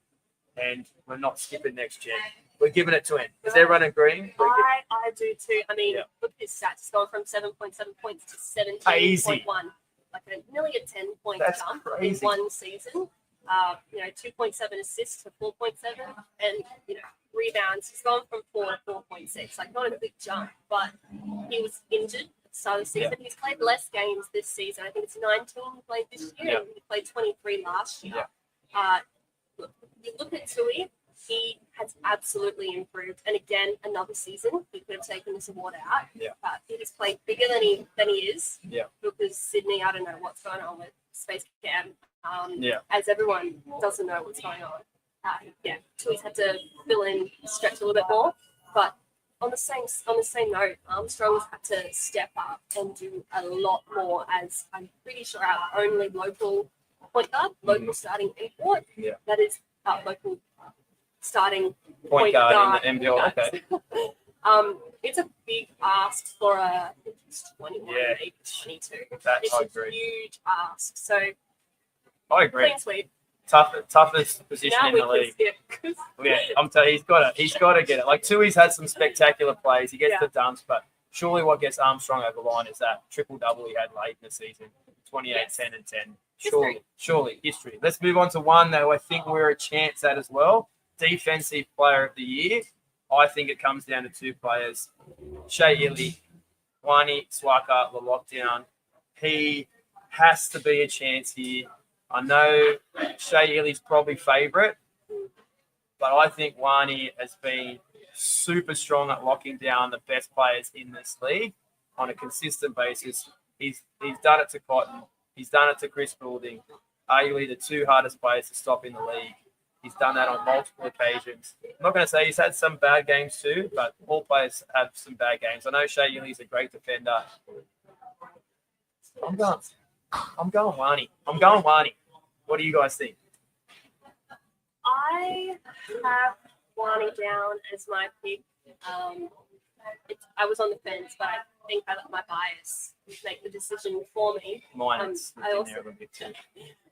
and we're not skipping next gen. We're giving it to him. Is everyone agreeing? I do too. I mean, look at his stats. He's gone from 7.7 points to 17.1. Like nearly a 10-point jump in one season. 2.7 assists to 4.7, and rebounds. He's gone from 4 to 4.6. Like not a big jump, but he was injured at the start of the season. He's played less games this season. I think it's 19 he played this year, and he played 23 last year. You look at Tui. He has absolutely improved, and again, another season he could have taken this award out. But he has played bigger than he is. Because Sydney, I don't know what's going on with Space Camp. As everyone doesn't know what's going on. Tui's had to fill in, stretch a little bit more. But on the same note, Armstrong's had to step up and do a lot more. As I'm pretty sure our only local point guard, local starting import, that is local starting point guard in the NBL. Okay. It's a big ask for I think it's 21, maybe 22. It's a huge ask. So I agree. Clean sweep. Toughest position in the league. I'm telling you, he's got to get it. Like Tui's had some spectacular plays. He gets the dumps, but surely what gets Armstrong over the line is that triple-double he had late in the season, 28, 10, and 10. Surely history. Let's move on to one that I think we're a chance at as well. Defensive Player of the Year. I think it comes down to two players, Shea Illy, Wani Swaka, the lockdown. He has to be a chance here. I know Shea Illy's probably favourite, but I think Wani has been super strong at locking down the best players in this league on a consistent basis. He's done it to Cotton. He's done it to Chris Goulding, arguably the two hardest players to stop in the league. He's done that on multiple occasions. I'm not going to say he's had some bad games too, but all players have some bad games. I know Shea Illy's a great defender. I'm going Wani. What do you guys think? I have Wani down as my pick. I was on the fence, but I think I let my bias make the decision for me.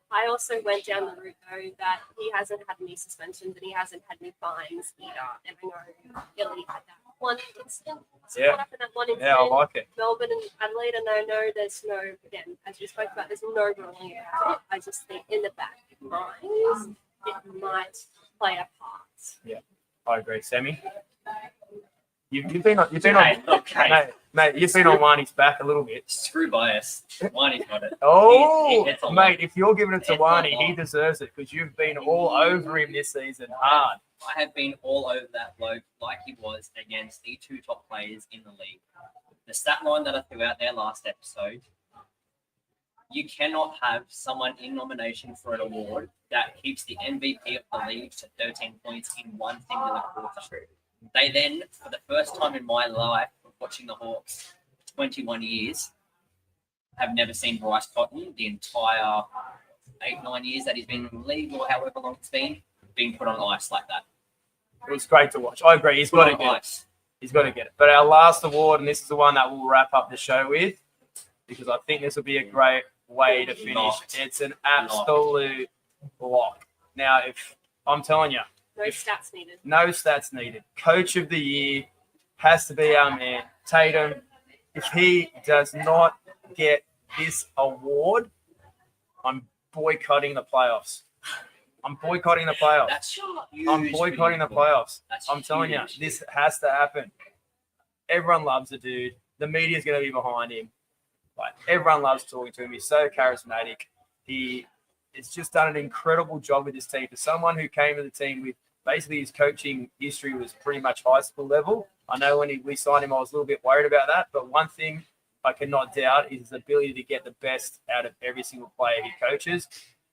I also went down the route, though, that he hasn't had any suspensions and he hasn't had any fines either. And I know Illy had that one incident. What happened at one incident? I like it. Melbourne and Adelaide, and I know there's no, again, as we spoke about, there's no ruling about it. I just think in the back of minds, it might play a part. Yeah, I agree. Sammy? You've been on Wani's back a little bit. Screw bias. Wani's got it. Mate, if you're giving it to Wani, he deserves it because you've been all over him this season hard. I have been all over that bloke like he was against the two top players in the league. The stat line that I threw out there last episode, you cannot have someone in nomination for an award that keeps the MVP of the league to 13 points in one singular quarter. They then, for the first time in my life, watching the Hawks 21 years, have never seen Bryce Cotton the entire 8-9 years that he's been in the league or however long it's been put on ice like that. It was great to watch. I agree. He's got to get it. He's got to get it. But our last award, and this is the one that we'll wrap up the show with, because I think this will be a great way to finish. It's an absolute lock. Now, if I'm telling you, no stats needed. Coach of the Year has to be our man, Tatum. If he does not get this award, I'm boycotting the playoffs. I'm boycotting the playoffs. I'm telling you, this has to happen. Everyone loves the dude. The media's going to be behind him. Like, everyone loves talking to him. He's so charismatic. He has just done an incredible job with this team. For someone who came to the team with basically his coaching history was pretty much high school level. I know when we signed him, I was a little bit worried about that. But one thing I cannot doubt is his ability to get the best out of every single player he coaches.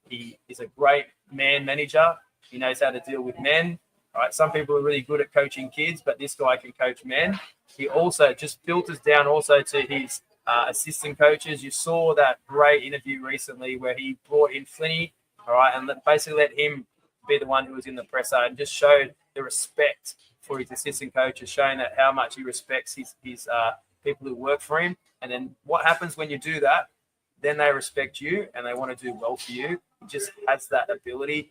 He is a great man manager. He knows how to deal with men. All right, some people are really good at coaching kids, but this guy can coach men. He also just filters down also to his assistant coaches. You saw that great interview recently where he brought in Flinny, all right, and basically let him be the one who was in the presser and just showed the respect for his assistant coaches, showing that how much he respects his people who work for him. And then what happens when you do that? Then they respect you and they want to do well for you. He just has that ability.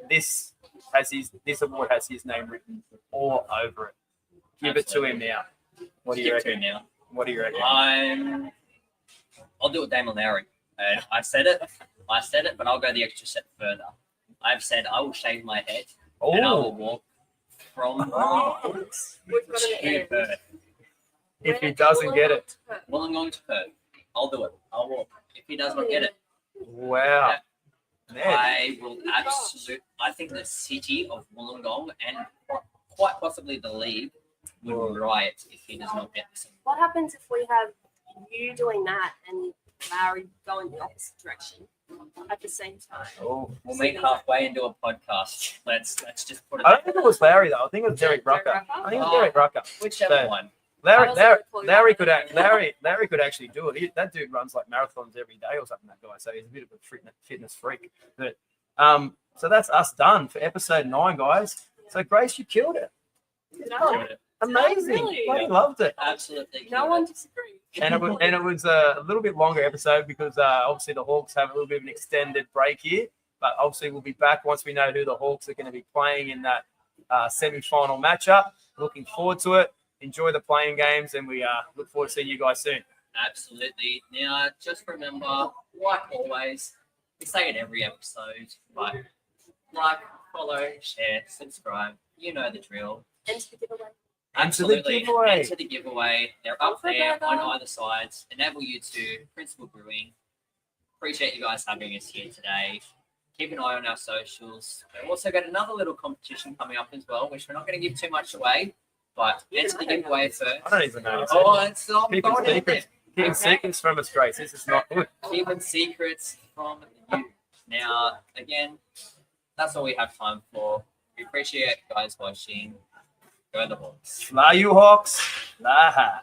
This award has his name written all over it. Give it to him now. What do you reckon? What do you reckon? I'll do it, Damon Lowry. And I said it, but I'll go the extra step further. I've said I will shave my head and I will walk from to Perth. If he doesn't get it. Wollongong to Perth. I'll do it. I'll walk. If he does not get it. Wow. I will I think the city of Wollongong and quite possibly the league will riot if he does not get this. What happens if we have you doing that and Larry going the opposite direction at the same time? Oh, we'll meet halfway and do a podcast. Let's just put it. I don't think it was Larry though. I think it was Derek Rucker. I think it was Derek Rucker. Whichever one. Larry could actually do it. That dude runs like marathons every day or something. That guy, so he's a bit of a fitness freak. But so that's us done for episode 9, guys. So Grace, you killed it. Amazing. Really? Bloody loved it. Absolutely. No one disagrees. And it was a little bit longer episode because obviously the Hawks have a little bit of an extended break here. But obviously we'll be back once we know who the Hawks are going to be playing in that semi-final matchup. Looking forward to it. Enjoy the playing games, and we look forward to seeing you guys soon. Absolutely. Now, just remember, like always, we say it every episode, but like, follow, share, subscribe. You know the drill. Enter the giveaway. Absolutely. Enter the giveaway. They're up there Together. on either sides. Enable you to Principal Brewing. Appreciate you guys having us here today. Keep an eye on our socials. We've also got another little competition coming up as well, which we're not going to give too much away. But enter the giveaway first. I don't even know. It's not Keeping secrets from us, Grace. This is not good. Keeping secrets from you. Now, again, that's all we have time for. We appreciate you guys watching. Go the Hawks. Fly, you Hawks. Fly.